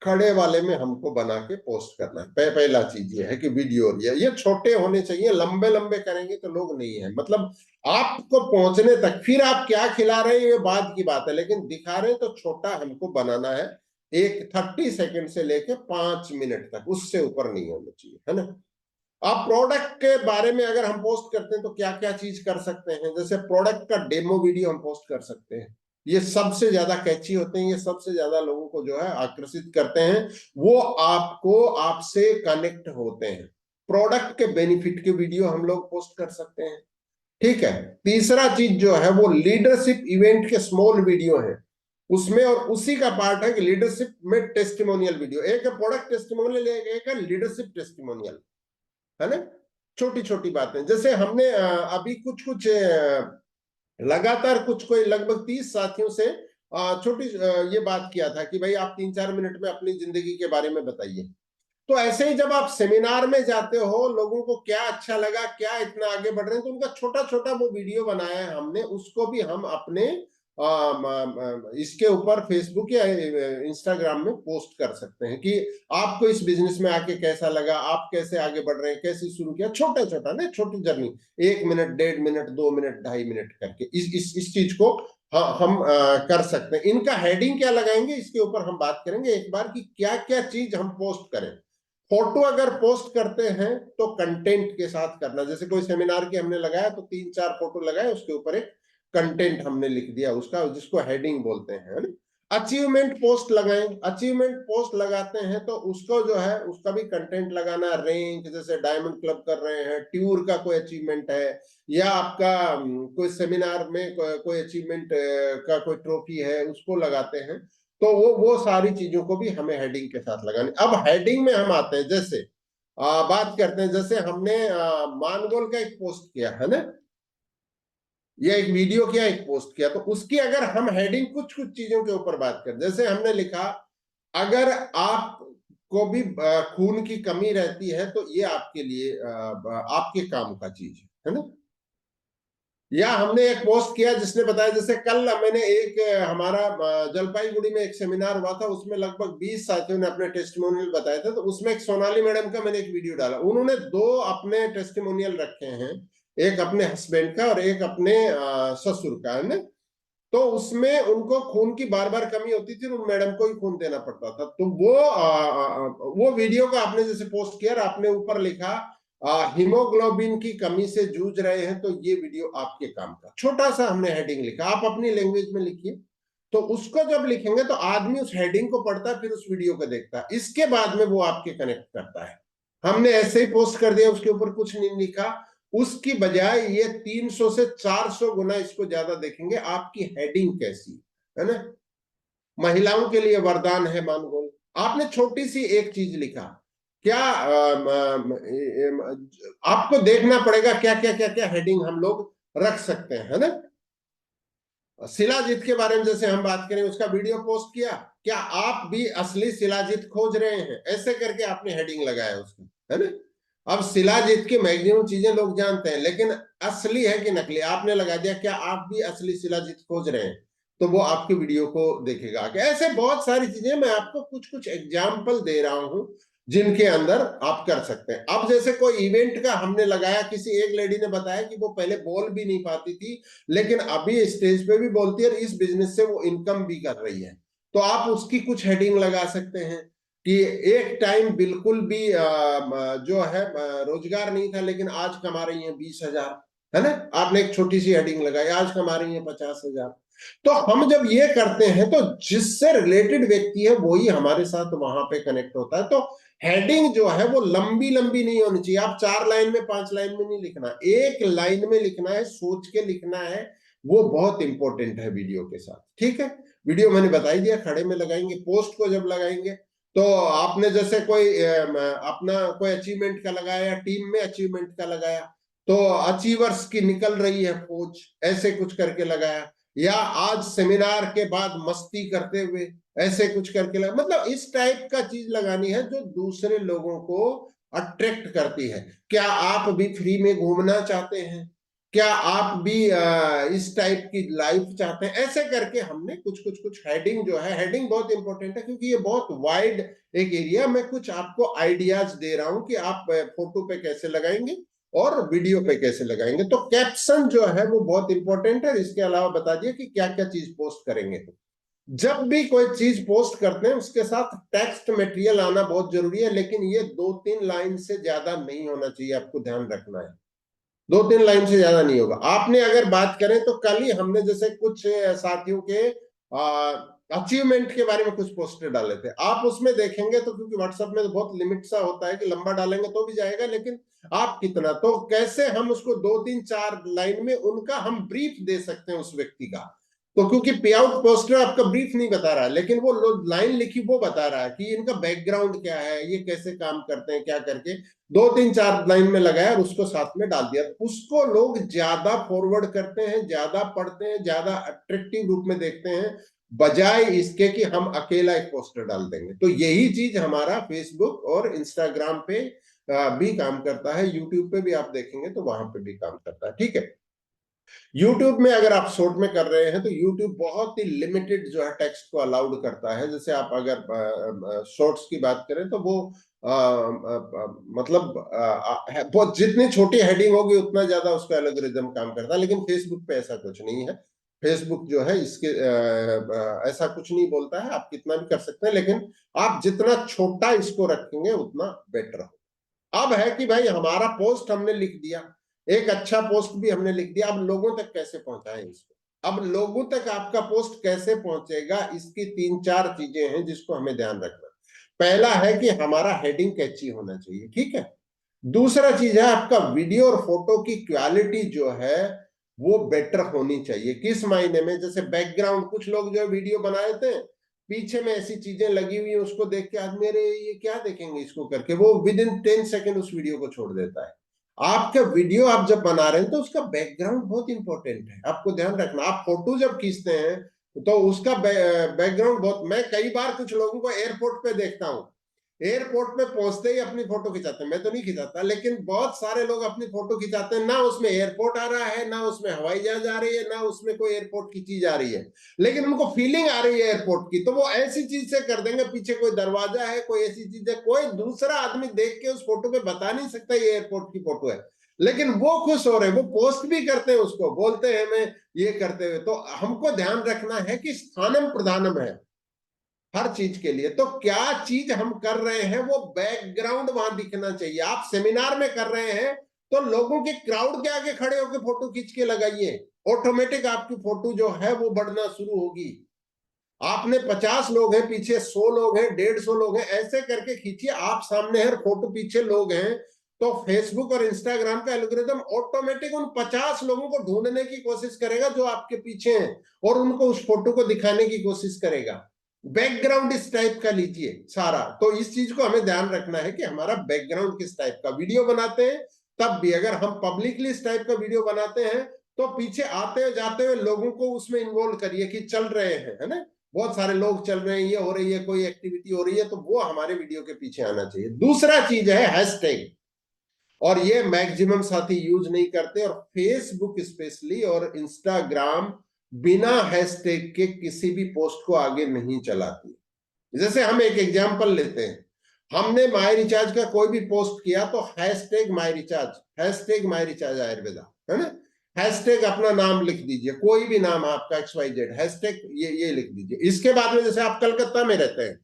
खड़े वाले में हमको बना के पोस्ट करना है। पहला चीज ये है कि वीडियो ये छोटे होने चाहिए, लंबे लंबे करेंगे तो लोग नहीं है, मतलब आपको पहुंचने तक, फिर आप क्या खिला रहे हैं ये बाद की बात है, लेकिन दिखा रहे हैं तो छोटा हमको बनाना है, एक 30 सेकंड से लेके 5 मिनट तक, उससे ऊपर नहीं होना चाहिए, है ना। आप प्रोडक्ट के बारे में अगर हम पोस्ट करते हैं तो क्या क्या चीज कर सकते हैं, जैसे प्रोडक्ट का डेमो वीडियो हम पोस्ट कर सकते हैं, ये सबसे ज्यादा कैची होते हैं, ये सबसे ज्यादा लोगों को जो है आकर्षित करते हैं, वो आपको आपसे कनेक्ट होते हैं। प्रोडक्ट के बेनिफिट के वीडियो हम लोग पोस्ट कर सकते हैं, ठीक है। तीसरा चीज जो है वो लीडरशिप इवेंट के स्मॉल वीडियो है उसमें, और उसी का पार्ट है कि लीडरशिप में टेस्टिमोनियल वीडियो, एक है प्रोडक्ट टेस्टिमोनियल, एक है लीडरशिप टेस्टिमोनियल, है ना। छोटी छोटी बातें, जैसे हमने अभी कुछ कुछ लगातार कुछ कोई लगभग 30 साथियों से छोटी ये बात किया था कि भाई आप 3-4 मिनट में अपनी जिंदगी के बारे में बताइए। तो ऐसे ही जब आप सेमिनार में जाते हो, लोगों को क्या अच्छा लगा, क्या इतना आगे बढ़ रहे हैं, तो उनका छोटा छोटा वो वीडियो बनाया है हमने, उसको भी हम अपने इसके ऊपर फेसबुक या इंस्टाग्राम में पोस्ट कर सकते हैं कि आपको इस बिजनेस में आके कैसा लगा, आप कैसे आगे बढ़ रहे हैं, कैसे शुरू किया, छोटा छोटा ना, छोटी journey, 1 minute, 1.5 minute, 2 minute, 2.5 minute करके इस चीज को हम कर सकते हैं। इनका हेडिंग क्या लगाएंगे इसके ऊपर हम बात करेंगे एक बार कि क्या क्या चीज हम पोस्ट करें। फोटो अगर पोस्ट करते हैं तो कंटेंट के साथ करना, जैसे कोई सेमिनार की हमने लगाया तो 3-4 फोटो लगाए, उसके ऊपर एक कंटेंट हमने लिख दिया उसका, जिसको हेडिंग बोलते हैं। अचीवमेंट पोस्ट लगाएं, अचीवमेंट पोस्ट लगाते हैं तो उसको जो है उसका भी कंटेंट लगाना, रैंक, जैसे डायमंड क्लब कर रहे हैं, टूर का कोई अचीवमेंट है, या आपका कोई सेमिनार में कोई अचीवमेंट का कोई ट्रॉफी है, उसको लगाते हैं, तो वो सारी चीजों को भी हमें हेडिंग के साथ लगानी। अब हेडिंग में हम आते हैं, जैसे बात करते हैं, जैसे हमने मानगोल का एक पोस्ट किया है ना, या एक वीडियो किया, एक पोस्ट किया, तो उसकी अगर हम हेडिंग कुछ कुछ चीजों के ऊपर बात करें, जैसे हमने लिखा अगर आप को भी खून की कमी रहती है तो ये आपके लिए आपके काम का चीज है ना। या हमने एक पोस्ट किया जिसने बताया, जैसे कल मैंने एक हमारा जलपाईगुड़ी में एक सेमिनार हुआ था, उसमें लगभग 20 साथियों ने अपने टेस्टिमोनियल बताए थे, तो उसमें एक सोनाली मैडम का मैंने एक वीडियो डाला, उन्होंने 2 अपने टेस्टिमोनियल रखे हैं, एक अपने हस्बैंड का और एक अपने ससुर का, है ना। तो उसमें उनको खून की बार बार कमी होती थी, उन मैडम को ही खून देना पड़ता था, तो वो वीडियो का आपने जैसे पोस्ट किया, आपने ऊपर लिखा हीमोग्लोबिन की कमी से जूझ रहे हैं तो ये वीडियो आपके काम का, छोटा सा हमने हेडिंग लिखा, आप अपनी लैंग्वेज में लिखिए। तो उसको जब लिखेंगे तो आदमी उस हेडिंग को पढ़ता है, फिर उस वीडियो को देखता है, इसके बाद में वो आपके कनेक्ट करता है। हमने ऐसे ही पोस्ट कर दिया, उसके ऊपर कुछ नहीं लिखा, उसकी बजाय ये 300 से 400 गुना इसको ज्यादा देखेंगे आपकी हेडिंग कैसी है ना। महिलाओं के लिए वरदान है मानगोल, आपने छोटी सी एक चीज लिखा, क्या आपको देखना पड़ेगा क्या क्या क्या क्या हेडिंग हम लोग रख सकते हैं, है ना। शिलाजीत के बारे में जैसे हम बात करें, उसका वीडियो पोस्ट किया, क्या आप भी असली शिलाजीत खोज रहे हैं, ऐसे करके आपने हेडिंग लगाया उसका, है ना। अब शिलाजीत की मैक्सिमम चीजें लोग जानते हैं, लेकिन असली है कि नकली, आपने लगा दिया क्या आप भी असली शिलाजीत खोज रहे हैं, तो वो आपके वीडियो को देखेगा आगे। ऐसे बहुत सारी चीजें, मैं आपको कुछ कुछ एग्जाम्पल दे रहा हूं जिनके अंदर आप कर सकते हैं। अब जैसे कोई इवेंट का हमने लगाया, किसी एक लेडी ने बताया कि वो पहले बोल भी नहीं पाती थी, लेकिन अभी स्टेज पे भी बोलती है और इस बिजनेस से वो इनकम भी कर रही है, तो आप उसकी कुछ हेडिंग लगा सकते हैं कि एक टाइम बिल्कुल भी जो है रोजगार नहीं था, लेकिन आज कमा रही है 20,000, है ना। आपने एक छोटी सी हेडिंग लगाई, आज कमा रही है 50,000। तो हम जब ये करते हैं तो जिससे रिलेटेड व्यक्ति है वही हमारे साथ वहां पे कनेक्ट होता है। तो हेडिंग जो है वो लंबी लंबी नहीं होनी चाहिए, आप 4 लाइन में 5 लाइन में नहीं लिखना, एक लाइन में लिखना है, सोच के लिखना है, वो बहुत इंपॉर्टेंट है वीडियो के साथ, ठीक है। वीडियो मैंने बता ही दिया, खड़े में लगाएंगे, पोस्ट को जब लगाएंगे तो आपने जैसे कोई अपना कोई अचीवमेंट का लगाया या टीम में अचीवमेंट का लगाया, तो अचीवर्स की निकल रही है फौज, ऐसे कुछ करके लगाया, या आज सेमिनार के बाद मस्ती करते हुए, ऐसे कुछ करके लगा, मतलब इस टाइप का चीज लगानी है जो दूसरे लोगों को अट्रैक्ट करती है। क्या आप भी फ्री में घूमना चाहते हैं, क्या आप भी इस टाइप की लाइफ चाहते हैं? ऐसे करके हमने कुछ हेडिंग जो है, हेडिंग बहुत इंपॉर्टेंट है क्योंकि ये बहुत वाइड एक एरिया में कुछ आपको आइडियाज दे रहा हूं कि आप फोटो पे कैसे लगाएंगे और वीडियो पे कैसे लगाएंगे। तो कैप्शन जो है वो बहुत इंपॉर्टेंट है। इसके अलावा बता दिए कि क्या क्या चीज पोस्ट करेंगे। जब भी कोई चीज पोस्ट करते हैं उसके साथ टेक्स्ट मटेरियल आना बहुत जरूरी है, लेकिन ये 2-3 लाइन से ज्यादा नहीं होना चाहिए, आपको ध्यान रखना है। 2-3 लाइन से ज्यादा नहीं होगा। आपने अगर बात करें तो कल ही हमने जैसे कुछ साथियों के अचीवमेंट के बारे में कुछ पोस्टर डाले थे, आप उसमें देखेंगे तो, क्योंकि व्हाट्सएप में तो बहुत लिमिट सा होता है कि लंबा डालेंगे तो भी जाएगा, लेकिन आप कितना, तो कैसे हम उसको 2-3-4 लाइन में उनका हम ब्रीफ दे सकते हैं उस व्यक्ति का। तो क्योंकि पे आउट पोस्टर आपका ब्रीफ नहीं बता रहा है, लेकिन वो लाइन लिखी वो बता रहा है कि इनका बैकग्राउंड क्या है, ये कैसे काम करते हैं, क्या करके 2-3-4 लाइन में लगाया और उसको साथ में डाल दिया। उसको लोग ज्यादा फॉरवर्ड करते हैं, ज्यादा पढ़ते हैं, ज्यादा अट्रैक्टिव रूप में देखते हैं, बजाय इसके कि हम अकेला एक पोस्टर डाल देंगे। तो यही चीज हमारा फेसबुक और इंस्टाग्राम पे भी काम करता है, यूट्यूब पे भी आप देखेंगे तो वहां पे भी काम करता है। ठीक है, यूट्यूब में अगर आप शॉर्ट में कर रहे हैं तो यूट्यूब बहुत ही लिमिटेड जो है टेक्स्ट को अलाउड करता है। जैसे आप अगर शॉर्ट्स की बात करें तो वो मतलब बहुत जितनी छोटी हेडिंग होगी उतना ज्यादा उसका एल्गोरिदम काम करता है, लेकिन फेसबुक पे ऐसा कुछ नहीं है। फेसबुक जो है इसके ऐसा कुछ नहीं बोलता है, आप कितना भी कर सकते हैं, लेकिन आप जितना छोटा इसको रखेंगे उतना बेटर हो। अब है कि भाई हमारा पोस्ट हमने लिख दिया, एक अच्छा पोस्ट भी हमने लिख दिया, अब लोगों तक कैसे पहुंचाएं इसको। अब लोगों तक आपका पोस्ट कैसे पहुंचेगा, इसकी 3-4 चीजें हैं जिसको हमें ध्यान रखना। पहला है कि हमारा हेडिंग कैची होना चाहिए, ठीक है। दूसरा चीज है आपका वीडियो और फोटो की क्वालिटी जो है वो बेटर होनी चाहिए। किस मायने में, जैसे बैकग्राउंड, कुछ लोग जो है वीडियो बनाए थे, पीछे में ऐसी चीजें लगी हुई है, उसको देख के आज मेरे ये क्या देखेंगे इसको करके, वो विद इन 10 सेकेंड उस वीडियो को छोड़ देता है। आपका वीडियो आप जब बना रहे हैं तो उसका बैकग्राउंड बहुत इंपॉर्टेंट है, आपको ध्यान रखना। आप फोटो जब खींचते हैं तो उसका बैकग्राउंड बहुत, मैं कई बार कुछ लोगों को एयरपोर्ट पे देखता हूँ, एयरपोर्ट पे पहुंचते ही अपनी फोटो खिंचाते हैं। मैं तो नहीं खिंचाता, लेकिन बहुत सारे लोग अपनी फोटो खिंचाते हैं, ना उसमें एयरपोर्ट आ रहा है, ना उसमें हवाई जहाज आ रही है, ना उसमें कोई एयरपोर्ट की चीज आ रही है, लेकिन उनको फीलिंग आ रही है एयरपोर्ट की, तो वो ऐसी चीज से कर देंगे, पीछे कोई दरवाजा है, कोई ऐसी चीज है, कोई दूसरा आदमी देख के उस फोटो पे बता नहीं सकता ये एयरपोर्ट की फोटो है, लेकिन वो खुश हो रहे हैं, वो पोस्ट भी करते हैं, उसको बोलते हैं मैं ये करते हुए। तो हमको ध्यान रखना है कि स्थानम प्रधानम है हर चीज के लिए। तो क्या चीज हम कर रहे हैं वो बैकग्राउंड वहां दिखना चाहिए। आप सेमिनार में कर रहे हैं तो लोगों के क्राउड के आगे खड़े होकर फोटो खींच के लगाइए, ऑटोमेटिक आपकी फोटो जो है वो बढ़ना शुरू होगी। आपने 50 लोग हैं पीछे, 100 लोग हैं, 150 लोग हैं, ऐसे करके खींचिए। आप सामने हर फोटो पीछे लोग हैं तो फेसबुक और इंस्टाग्राम का एल्गोरिदम ऑटोमेटिक उन 50 लोगों को ढूंढने की कोशिश करेगा जो आपके पीछे हैं, और उनको उस फोटो को दिखाने की कोशिश करेगा। बैकग्राउंड इस टाइप का लीजिए सारा। तो इस चीज को हमें ध्यान रखना है कि हमारा बैकग्राउंड किस टाइप का। वीडियो बनाते हैं तब भी अगर हम पब्लिकली इस टाइप का वीडियो बनाते हैं तो पीछे आते हुए जाते हुए लोगों को उसमें इन्वॉल्व करिए कि चल रहे हैं, है ना, बहुत सारे लोग चल रहे हैं, ये हो रही है, कोई एक्टिविटी हो रही है, तो वो हमारे वीडियो के पीछे आना चाहिए। दूसरा चीज है हैशटैग, और ये मैक्सिमम साथी यूज नहीं करते, और फेसबुक स्पेशली और इंस्टाग्राम बिना हैशटैग के किसी भी पोस्ट को आगे नहीं चलाती। जैसे हम एक एग्जांपल लेते हैं, हमने माई रिचार्ज का कोई भी पोस्ट किया तो hashtag my recharge, hashtag my recharge Ayurveda, है ना, हैशटैग अपना नाम लिख दीजिए, कोई भी नाम आपका XYZ, हैशटैग ये लिख दीजिए। इसके बाद में जैसे आप कलकत्ता में रहते हैं,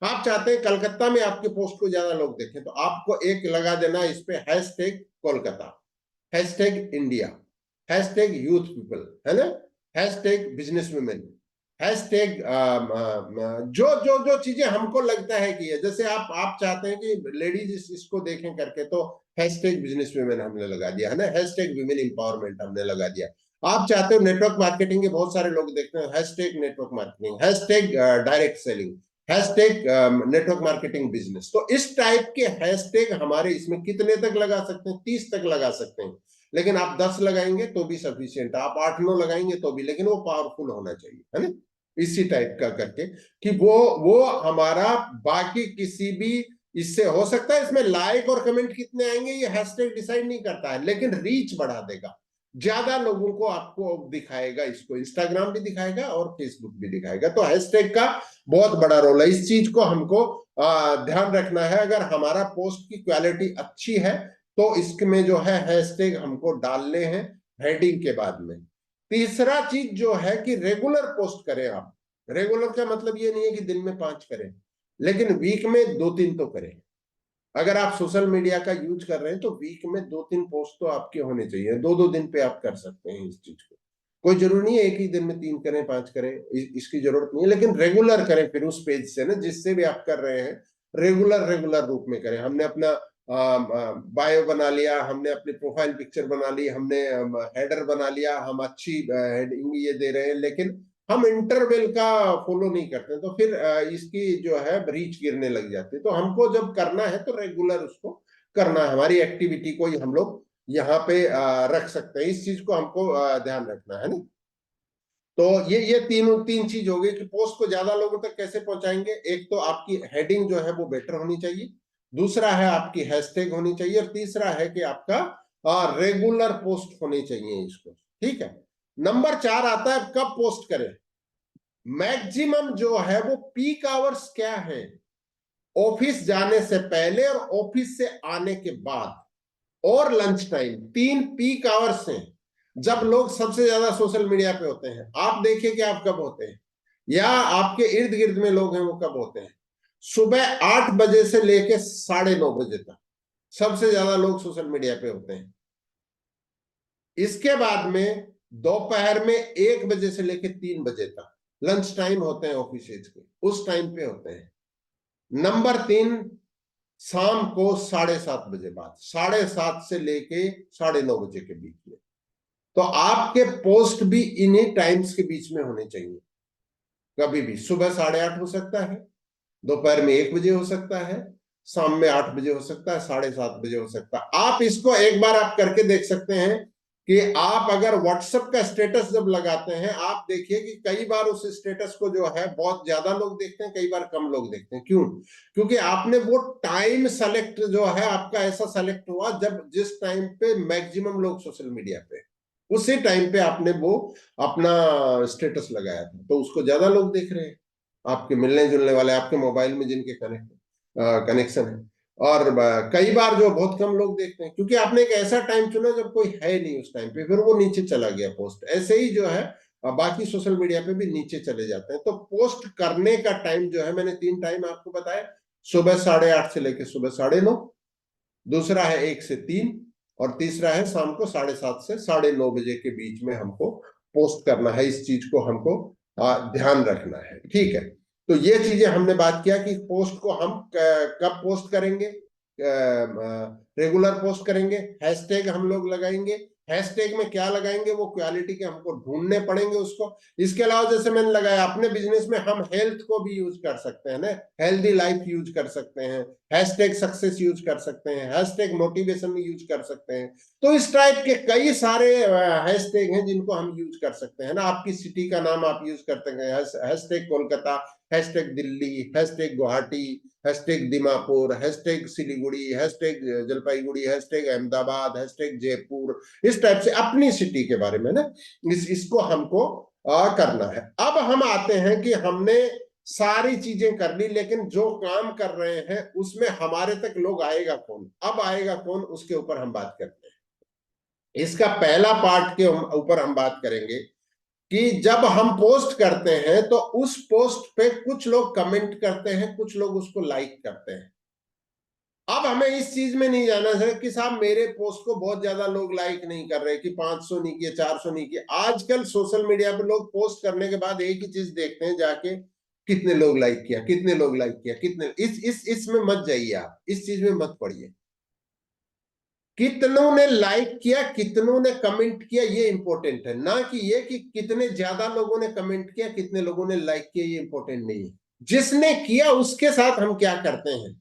आप चाहते हैं कलकत्ता में आपके पोस्ट को ज्यादा लोग देखें, तो आपको एक लगा देना इस पे hashtag Kolkata, hashtag India, hashtag youth people, है ना, हैशटैग बिजनेस वुमेन, हैशटैग जो जो जो चीजें हमको लगता है कि है, जैसे आप चाहते हैं कि लेडीज इसको देखें करके, तो हैशटैग बिजनेस वुमेन हमने लगा दिया, है ना, हैशटैग विमेन एम्पावरमेंट हमने लगा दिया। आप चाहते हो नेटवर्क मार्केटिंग के बहुत सारे लोग देखते हैं, hashtag network marketing, hashtag direct selling, hashtag network marketing business. तो इस टाइप के हैशटैग हमारे इसमें कितने तक लगा सकते हैं, 30 तक लगा सकते हैं, लेकिन आप 10 लगाएंगे तो भी सफिशियंट, आप 8-9 लगाएंगे तो भी, लेकिन वो पावरफुल होना चाहिए, है ना, इसी टाइप का करके कि वो हमारा बाकी किसी भी इससे हो सकता है। इसमें लाइक और कमेंट कितने आएंगे ये हैशटैग डिसाइड नहीं करता है, लेकिन रीच बढ़ा देगा। ज्यादा लोगों को आपको दिखाएगा, इसको इंस्टाग्राम भी दिखाएगा और फेसबुक भी दिखाएगा। तो हैशटैग का बहुत बड़ा रोल है। इस चीज को हमको ध्यान रखना है। अगर हमारा पोस्ट की क्वालिटी अच्छी है तो इसमें जो है हैशटैग हमको डालने हैं हेडिंग के बाद में। तीसरा चीज जो है कि रेगुलर पोस्ट करें आप। रेगुलर का मतलब ये नहीं है कि दिन में 5 करें, लेकिन वीक में 2-3 तो करें। अगर आप सोशल मीडिया का यूज कर रहे हैं तो वीक में 2-3 पोस्ट तो आपके होने चाहिए। 2-2 दिन पे आप कर सकते हैं इस चीज को। कोई जरूरी नहीं है एक ही दिन में 3 करें 5 करें, इसकी जरूरत नहीं है, लेकिन रेगुलर करें फिर उस पेज से ना, जिससे भी आप कर रहे हैं रेगुलर रेगुलर रूप में करें। हमने अपना बायो बना लिया, हमने अपनी प्रोफाइल पिक्चर बना ली, हमने हेडर बना लिया, हम अच्छी हेडिंग ये दे रहे हैं, लेकिन हम इंटरवल का फॉलो नहीं करते तो फिर इसकी जो है रीच गिरने लग जाती है। तो हमको जब करना है तो रेगुलर उसको करना है। हमारी एक्टिविटी को ही हम लोग यहाँ पे रख सकते हैं। इस चीज को हमको ध्यान रखना है ना। तो ये तीन चीज हो गई कि पोस्ट को ज्यादा लोगों तक कैसे पहुंचाएंगे। एक तो आपकी हेडिंग जो है वो बेटर होनी चाहिए, दूसरा है आपकी हैशटैग होनी चाहिए, और तीसरा है कि आपका रेगुलर पोस्ट होनी चाहिए इसको। ठीक है। नंबर 4 आता है कब पोस्ट करें। मैक्सिमम जो है वो पीक आवर्स क्या है, ऑफिस जाने से पहले और ऑफिस से आने के बाद और लंच टाइम। 3 पीक आवर्स हैं जब लोग सबसे ज्यादा सोशल मीडिया पे होते हैं। आप देखिए कि आप कब होते हैं, या आपके इर्द गिर्द में लोग हैं वो कब होते हैं। सुबह 8 बजे से लेके 9:30 बजे तक सबसे ज्यादा लोग सोशल मीडिया पे होते हैं। इसके बाद में दोपहर में 1 बजे से लेके 3 बजे तक लंच टाइम होते हैं ऑफिस के, उस टाइम पे होते हैं। नंबर 3, शाम को 7:30 बजे बाद, 7:30 से लेके 9:30 बजे के बीच में। तो आपके पोस्ट भी इन्हीं टाइम्स के बीच में होने चाहिए। कभी भी सुबह 8:30 हो सकता है, दोपहर में 1 बजे हो सकता है, शाम में 8 बजे हो सकता है, 7:30 बजे हो सकता है। आप इसको एक बार आप करके देख सकते हैं कि आप अगर व्हाट्सएप का स्टेटस जब लगाते हैं, आप देखिए कि कई बार उस स्टेटस को जो है बहुत ज्यादा लोग देखते हैं, कई बार कम लोग देखते हैं। क्यों? क्योंकि आपने वो टाइम सेलेक्ट जो है आपका ऐसा सेलेक्ट हुआ जब जिस टाइम पे मैक्सिमम लोग सोशल मीडिया पे, उसी टाइम पे आपने वो अपना स्टेटस लगाया था, तो उसको ज्यादा लोग देख रहे हैं, आपके मिलने जुलने वाले, आपके मोबाइल में जिनके कनेक्शन है। और कई बार जो बहुत कम लोग देखते हैं, क्योंकि आपने एक ऐसा टाइम चुना जब कोई है नहीं उस टाइम पे, फिर वो नीचे चला गया पोस्ट। ऐसे ही जो है बाकी सोशल मीडिया पे भी नीचे चले जाते हैं। तो पोस्ट करने का टाइम जो है, मैंने 3 टाइम आपको बताया, सुबह 8:30 से लेकर सुबह 9:30, दूसरा है 1 से 3, और तीसरा है शाम को 7:30 से 9:30 बजे के बीच में हमको पोस्ट करना है। इस चीज को हमको ध्यान रखना है। ठीक है। तो ये चीजें हमने बात किया कि पोस्ट को हम कब पोस्ट करेंगे, रेगुलर पोस्ट करेंगे, हैशटैग हम लोग लगाएंगे। हैशटैग में क्या लगाएंगे वो क्वालिटी के हमको ढूंढने पड़ेंगे उसको। इसके अलावा जैसे मैंने लगाया अपने बिजनेस में, हम हेल्थ को भी यूज कर सकते हैं ना, हेल्दी लाइफ यूज कर सकते हैं, हैशटैग सक्सेस यूज कर सकते हैं, हैशटैग मोटिवेशन यूज कर सकते हैं। तो इस टाइप के कई सारे हैशटैग हैं जिनको हम यूज कर सकते हैं ना। आपकी सिटी का नाम आप यूज करते हैं, hashtag Kolkata, hashtag Delhi, hashtag Guwahati, hashtag Dimapur, hashtag Siliguri, hashtag Jalpaiguri, hashtag Ahmedabad, hashtag Jaipur. इस टाइप से अपनी सिटी के बारे में ना इसको हमको करना है। अब हम आते हैं कि हमने सारी चीजें कर ली, लेकिन जो काम कर रहे हैं उसमें हमारे तक लोग आएगा कौन, अब आएगा कौन, उसके ऊपर हम बात करते हैं। इसका पहला पार्ट के ऊपर हम बात करेंगे कि जब हम पोस्ट करते हैं तो उस पोस्ट पे कुछ लोग कमेंट करते हैं, कुछ लोग उसको लाइक करते हैं। अब हमें इस चीज में नहीं जाना है कि साहब मेरे पोस्ट को बहुत ज्यादा लोग लाइक नहीं कर रहे, कि 500 नहीं किए, 400 नहीं किए। आजकल सोशल मीडिया पे लोग पोस्ट करने के बाद एक ही चीज देखते हैं जाके, कितने लोग लाइक किया, कितने लोग लाइक किया, कितने। इसमें मत जाइए, आप इस चीज में मत पड़िए। कितनों ने लाइक किया, कितनों ने कमेंट किया, ये इंपॉर्टेंट है, ना कि ये कि कितने ज्यादा लोगों ने कमेंट किया, कितने लोगों ने लाइक किया, ये इंपॉर्टेंट नहीं है। जिसने किया उसके साथ हम क्या करते हैं।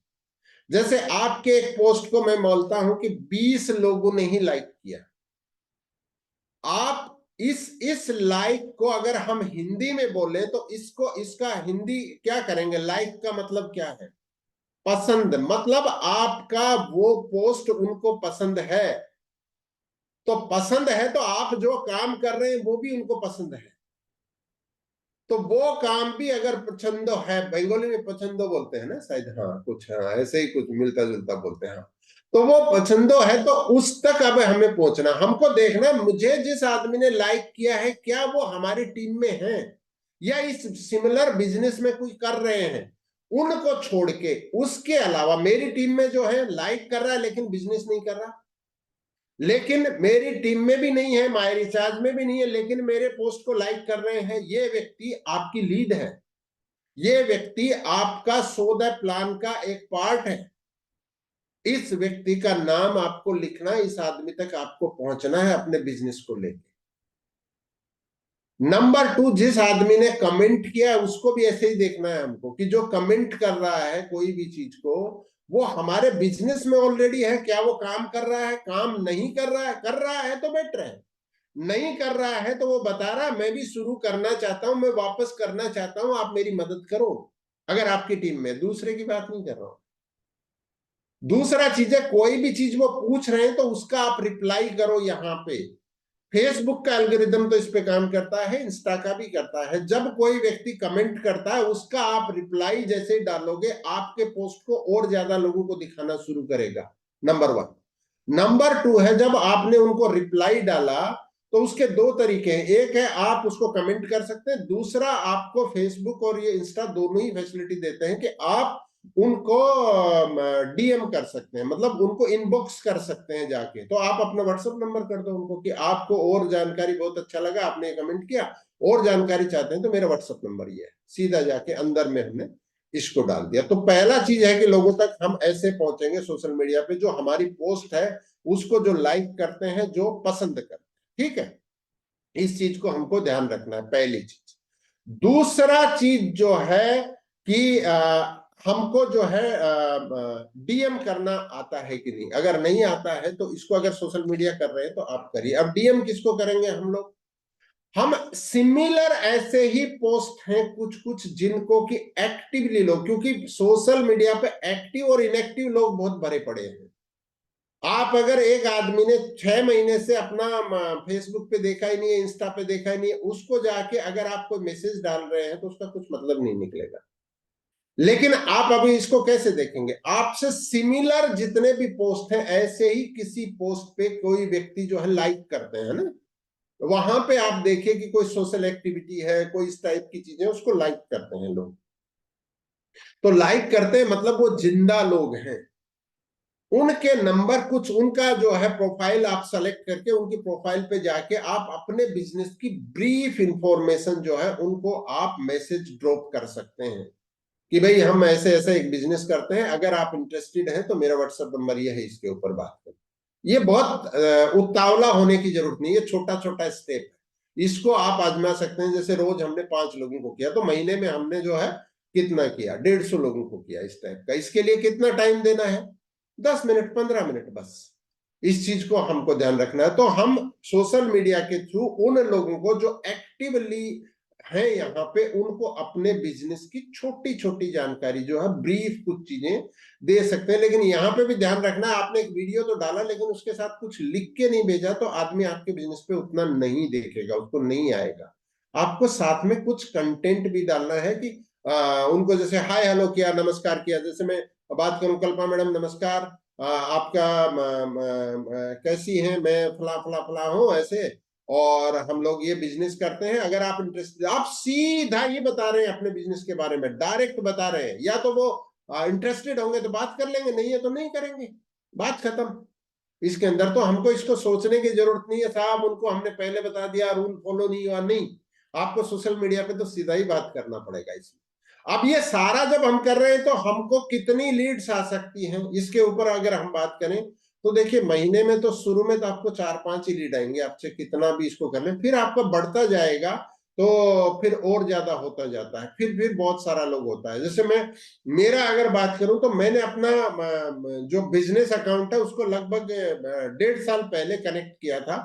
जैसे आपके एक पोस्ट को मैं बोलता हूं कि 20 लोगों ने ही लाइक किया, आप इस लाइक को अगर हम हिंदी में बोले तो इसका हिंदी क्या करेंगे। लाइक का मतलब क्या है? पसंद। मतलब आपका वो पोस्ट उनको पसंद है। तो पसंद है तो आप जो काम कर रहे हैं वो भी उनको पसंद है, तो वो काम भी अगर पसंदो है, बंगाली में पसंदो बोलते हैं ना शायद, हाँ कुछ, हाँ ऐसे ही कुछ मिलता जुलता बोलते हैं, हाँ। तो वो पसंदो है तो उस तक अब हमें पहुंचना, हमको देखना मुझे जिस आदमी ने लाइक किया है क्या वो हमारी टीम में है या इस सिमिलर बिजनेस में कुछ कर रहे हैं, उनको छोड़ के उसके अलावा मेरी टीम में जो है लाइक कर रहा है लेकिन बिजनेस नहीं कर रहा, लेकिन मेरी टीम में भी नहीं है, माय रिचार्ज में भी नहीं है, लेकिन मेरे पोस्ट को लाइक कर रहे हैं, ये व्यक्ति आपकी लीड है, ये व्यक्ति आपका सो द प्लान का एक पार्ट है। इस व्यक्ति का नाम आपको लिखना, इस आदमी तक आपको पहुंचना है अपने बिजनेस को लेकर। नंबर 2, जिस आदमी ने कमेंट किया है उसको भी ऐसे ही देखना है हमको, कि जो कमेंट कर रहा है कोई भी चीज को, वो हमारे बिजनेस में ऑलरेडी है, क्या वो काम कर रहा है, काम नहीं कर रहा है तो बेटर है, नहीं कर रहा है तो वो बता रहा है मैं भी शुरू करना चाहता हूं, मैं वापस करना चाहता हूं, आप मेरी मदद करो, अगर आपकी टीम में, दूसरे की बात नहीं कर रहा हूं। दूसरा चीज है, कोई भी चीज वो पूछ रहे हैं तो उसका आप रिप्लाई करो। यहाँ पे फेसबुक का एल्गोरिदम तो इस पे काम करता है, इंस्टा का भी करता है, जब कोई व्यक्ति कमेंट करता है उसका आप रिप्लाई जैसे ही डालोगे आपके पोस्ट को और ज्यादा लोगों को दिखाना शुरू करेगा, नंबर 1। नंबर 2 है, जब आपने उनको रिप्लाई डाला तो उसके 2 तरीके हैं, एक है आप उसको कमेंट कर सकते हैं, दूसरा आपको फेसबुक और ये इंस्टा दोनों ही फैसिलिटी देते हैं कि आप उनको डीएम कर सकते हैं, मतलब उनको इनबॉक्स कर सकते हैं जाके, तो आप अपना व्हाट्सएप नंबर कर दो उनको कि आपको और जानकारी बहुत अच्छा लगा, आपने कमेंट किया, और जानकारी चाहते हैं तो मेरा व्हाट्सएप नंबर ये है, सीधा जाके अंदर में हमने इसको डाल दिया। तो पहला चीज है कि लोगों तक हम ऐसे पहुंचेंगे सोशल मीडिया पे, जो हमारी पोस्ट है उसको जो लाइक करते हैं, जो पसंद करते हैं, ठीक है, इस चीज को हमको ध्यान रखना है, पहली चीज। दूसरा चीज जो है कि हमको जो है डीएम करना आता है कि नहीं, अगर नहीं आता है तो इसको, अगर सोशल मीडिया कर रहे हैं तो आप करिए। अब डीएम किसको करेंगे हम लोग, हम सिमिलर ऐसे ही पोस्ट हैं कुछ कुछ जिनको कि एक्टिवली लोग, क्योंकि सोशल मीडिया पे एक्टिव और इनएक्टिव लोग बहुत भरे पड़े हैं। आप अगर एक आदमी ने 6 महीने से अपना फेसबुक पे देखा ही नहीं है, इंस्टा पे देखा ही नहीं है, उसको जाके अगर आप कोई मैसेज डाल रहे हैं तो उसका कुछ मतलब नहीं निकलेगा। लेकिन आप अभी इसको कैसे देखेंगे, आपसे सिमिलर जितने भी पोस्ट हैं ऐसे ही किसी पोस्ट पे कोई व्यक्ति जो है लाइक करते हैं ना, वहां पे आप देखिए कि कोई सोशल एक्टिविटी है, कोई इस टाइप की चीजें, उसको लाइक करते हैं लोग। तो लाइक करते हैं मतलब वो जिंदा लोग हैं, उनके नंबर कुछ, उनका जो है प्रोफाइल आप सेलेक्ट करके उनकी प्रोफाइल पे जाके आप अपने बिजनेस की ब्रीफ इंफॉर्मेशन जो है उनको आप मैसेज ड्रॉप कर सकते हैं कि भाई हम ऐसे ऐसे एक बिजनेस करते हैं, अगर आप इंटरेस्टेड हैं तो मेरा व्हाट्सएप नंबर ये है, इसके ऊपर बात करें। ये बहुत उतावला होने की जरूरत नहीं है, छोटा छोटा स्टेप है, इसको आप आजमा सकते हैं। जैसे रोज हमने 5 लोगों को किया तो महीने में हमने जो है कितना किया, 150 लोगों को किया इस टाइप का। इसके लिए कितना टाइम देना है, 10 मिनट 15 मिनट बस। इस चीज को हमको ध्यान रखना है। तो हम सोशल मीडिया के थ्रू उन लोगों को जो एक्टिवली हैं यहाँ पे, उनको अपने बिजनेस की छोटी छोटी जानकारी जो है ब्रीफ कुछ चीजें दे सकते हैं। लेकिन यहाँ पे भी ध्यान रखना है, आपने एक वीडियो तो डाला लेकिन उसके साथ कुछ लिख के नहीं भेजा तो आदमी आपके बिजनेस पे उतना नहीं देखेगा, उसको नहीं आएगा। आपको साथ में कुछ कंटेंट भी डालना है कि उनको जैसे हाय हेलो किया, नमस्कार किया, जैसे मैं बात करूं, कल्पना मैडम नमस्कार, आपका कैसी हैं, मैं फला फला फला हूं ऐसे, और हम लोग ये बिजनेस करते हैं, अगर आप इंटरेस्टेड, आप सीधा ये बता रहे हैं अपने बिजनेस के बारे में, डायरेक्ट बता रहे हैं, या तो वो इंटरेस्टेड होंगे तो बात कर लेंगे, नहीं है तो नहीं करेंगे, बात खत्म। इसके अंदर तो हमको इसको सोचने की जरूरत नहीं है साहब, उनको हमने पहले बता दिया, रूल फॉलो नहीं हुआ, नहीं, आपको सोशल मीडिया पे तो सीधा ही बात करना पड़ेगा इसमें। अब ये सारा जब हम कर रहे हैं तो हमको कितनी लीड्स आ सकती हैं, इसके ऊपर अगर हम बात करें तो देखिए, महीने में तो शुरू में तो आपको 4-5 ही लीड आएंगे, आपसे कितना भी इसको कर लें, फिर आपका बढ़ता जाएगा तो फिर और ज्यादा होता जाता है, फिर बहुत सारा लोग होता है। जैसे मैं मेरा अगर बात करूं तो मैंने अपना जो बिजनेस अकाउंट है उसको लगभग 1.5 साल पहले कनेक्ट किया था,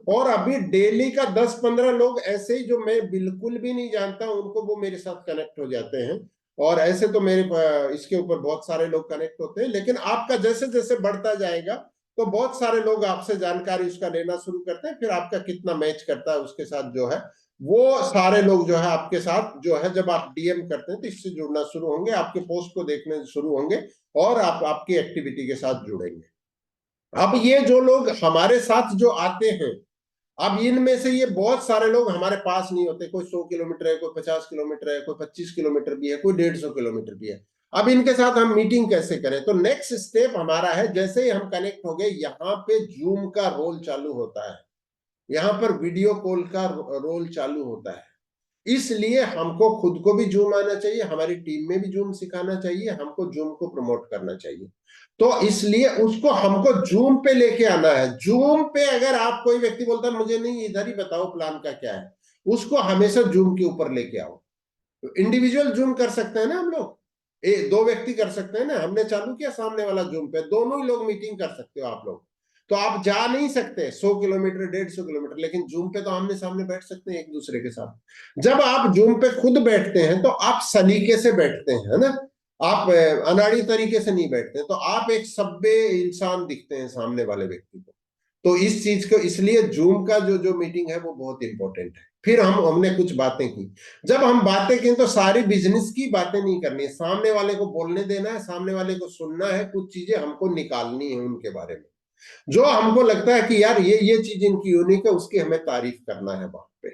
और अभी डेली का 10-15 लोग ऐसे ही जो मैं बिल्कुल भी नहीं जानता उनको, वो मेरे साथ कनेक्ट हो जाते हैं। और ऐसे तो मेरे इसके ऊपर बहुत सारे लोग कनेक्ट होते हैं, लेकिन आपका जैसे जैसे बढ़ता जाएगा तो बहुत सारे लोग आपसे जानकारी उसका लेना शुरू करते हैं, फिर आपका कितना मैच करता है उसके साथ जो है, वो सारे लोग जो है आपके साथ जो है जब आप डीएम करते हैं तो इससे जुड़ना शुरू होंगे, आपके पोस्ट को देखने शुरू होंगे और आप आपकी एक्टिविटी के साथ जुड़ेंगे। अब ये जो लोग हमारे साथ जो आते हैं, अब इनमें से ये बहुत सारे लोग हमारे पास नहीं होते, कोई 100 किलोमीटर है, कोई 50 किलोमीटर है, कोई 25 किलोमीटर भी है, कोई 150 किलोमीटर भी है। अब इनके साथ हम मीटिंग कैसे करें? तो नेक्स्ट स्टेप हमारा है, जैसे ही हम कनेक्ट हो गए, यहाँ पे जूम का रोल चालू होता है, यहाँ पर वीडियो कॉल का रोल चालू होता है। इसलिए हमको खुद को भी जूम आना चाहिए, हमारी टीम में भी जूम सिखाना चाहिए, हमको जूम को प्रमोट करना चाहिए। तो इसलिए उसको हमको जूम पे लेके आना है। जूम पे अगर आप कोई व्यक्ति बोलता है मुझे नहीं, इधर ही बताओ प्लान का क्या है, उसको हमेशा जूम के ऊपर लेके आओ। तो इंडिविजुअल जूम कर सकते हैं ना हम लोग, दो व्यक्ति कर सकते हैं ना, हमने चालू किया सामने वाला जूम पे, दोनों ही लोग मीटिंग कर सकते हो आप लोग। तो आप जा नहीं सकते 100 किलोमीटर 150 किलोमीटर, लेकिन जूम पे तो आमने सामने बैठ सकते हैं एक दूसरे के साथ। जब आप जूम पे खुद बैठते हैं तो आप सलीके से बैठते हैं, है ना, आप अनाड़ी तरीके से नहीं बैठते, तो आप एक सभ्य इंसान दिखते हैं सामने वाले व्यक्ति को। तो इस चीज को, इसलिए जूम का जो जो मीटिंग है वो बहुत इंपॉर्टेंट है। फिर हमने कुछ बातें की। जब हम बातें की तो सारी बिजनेस की बातें नहीं करनी है, सामने वाले को बोलने देना है, सामने वाले को सुनना है, कुछ चीजें हमको निकालनी है उनके बारे में, जो हमको लगता है कि यार ये चीज इनकी यूनिक है, उसकी हमें तारीफ करना है वहां पे।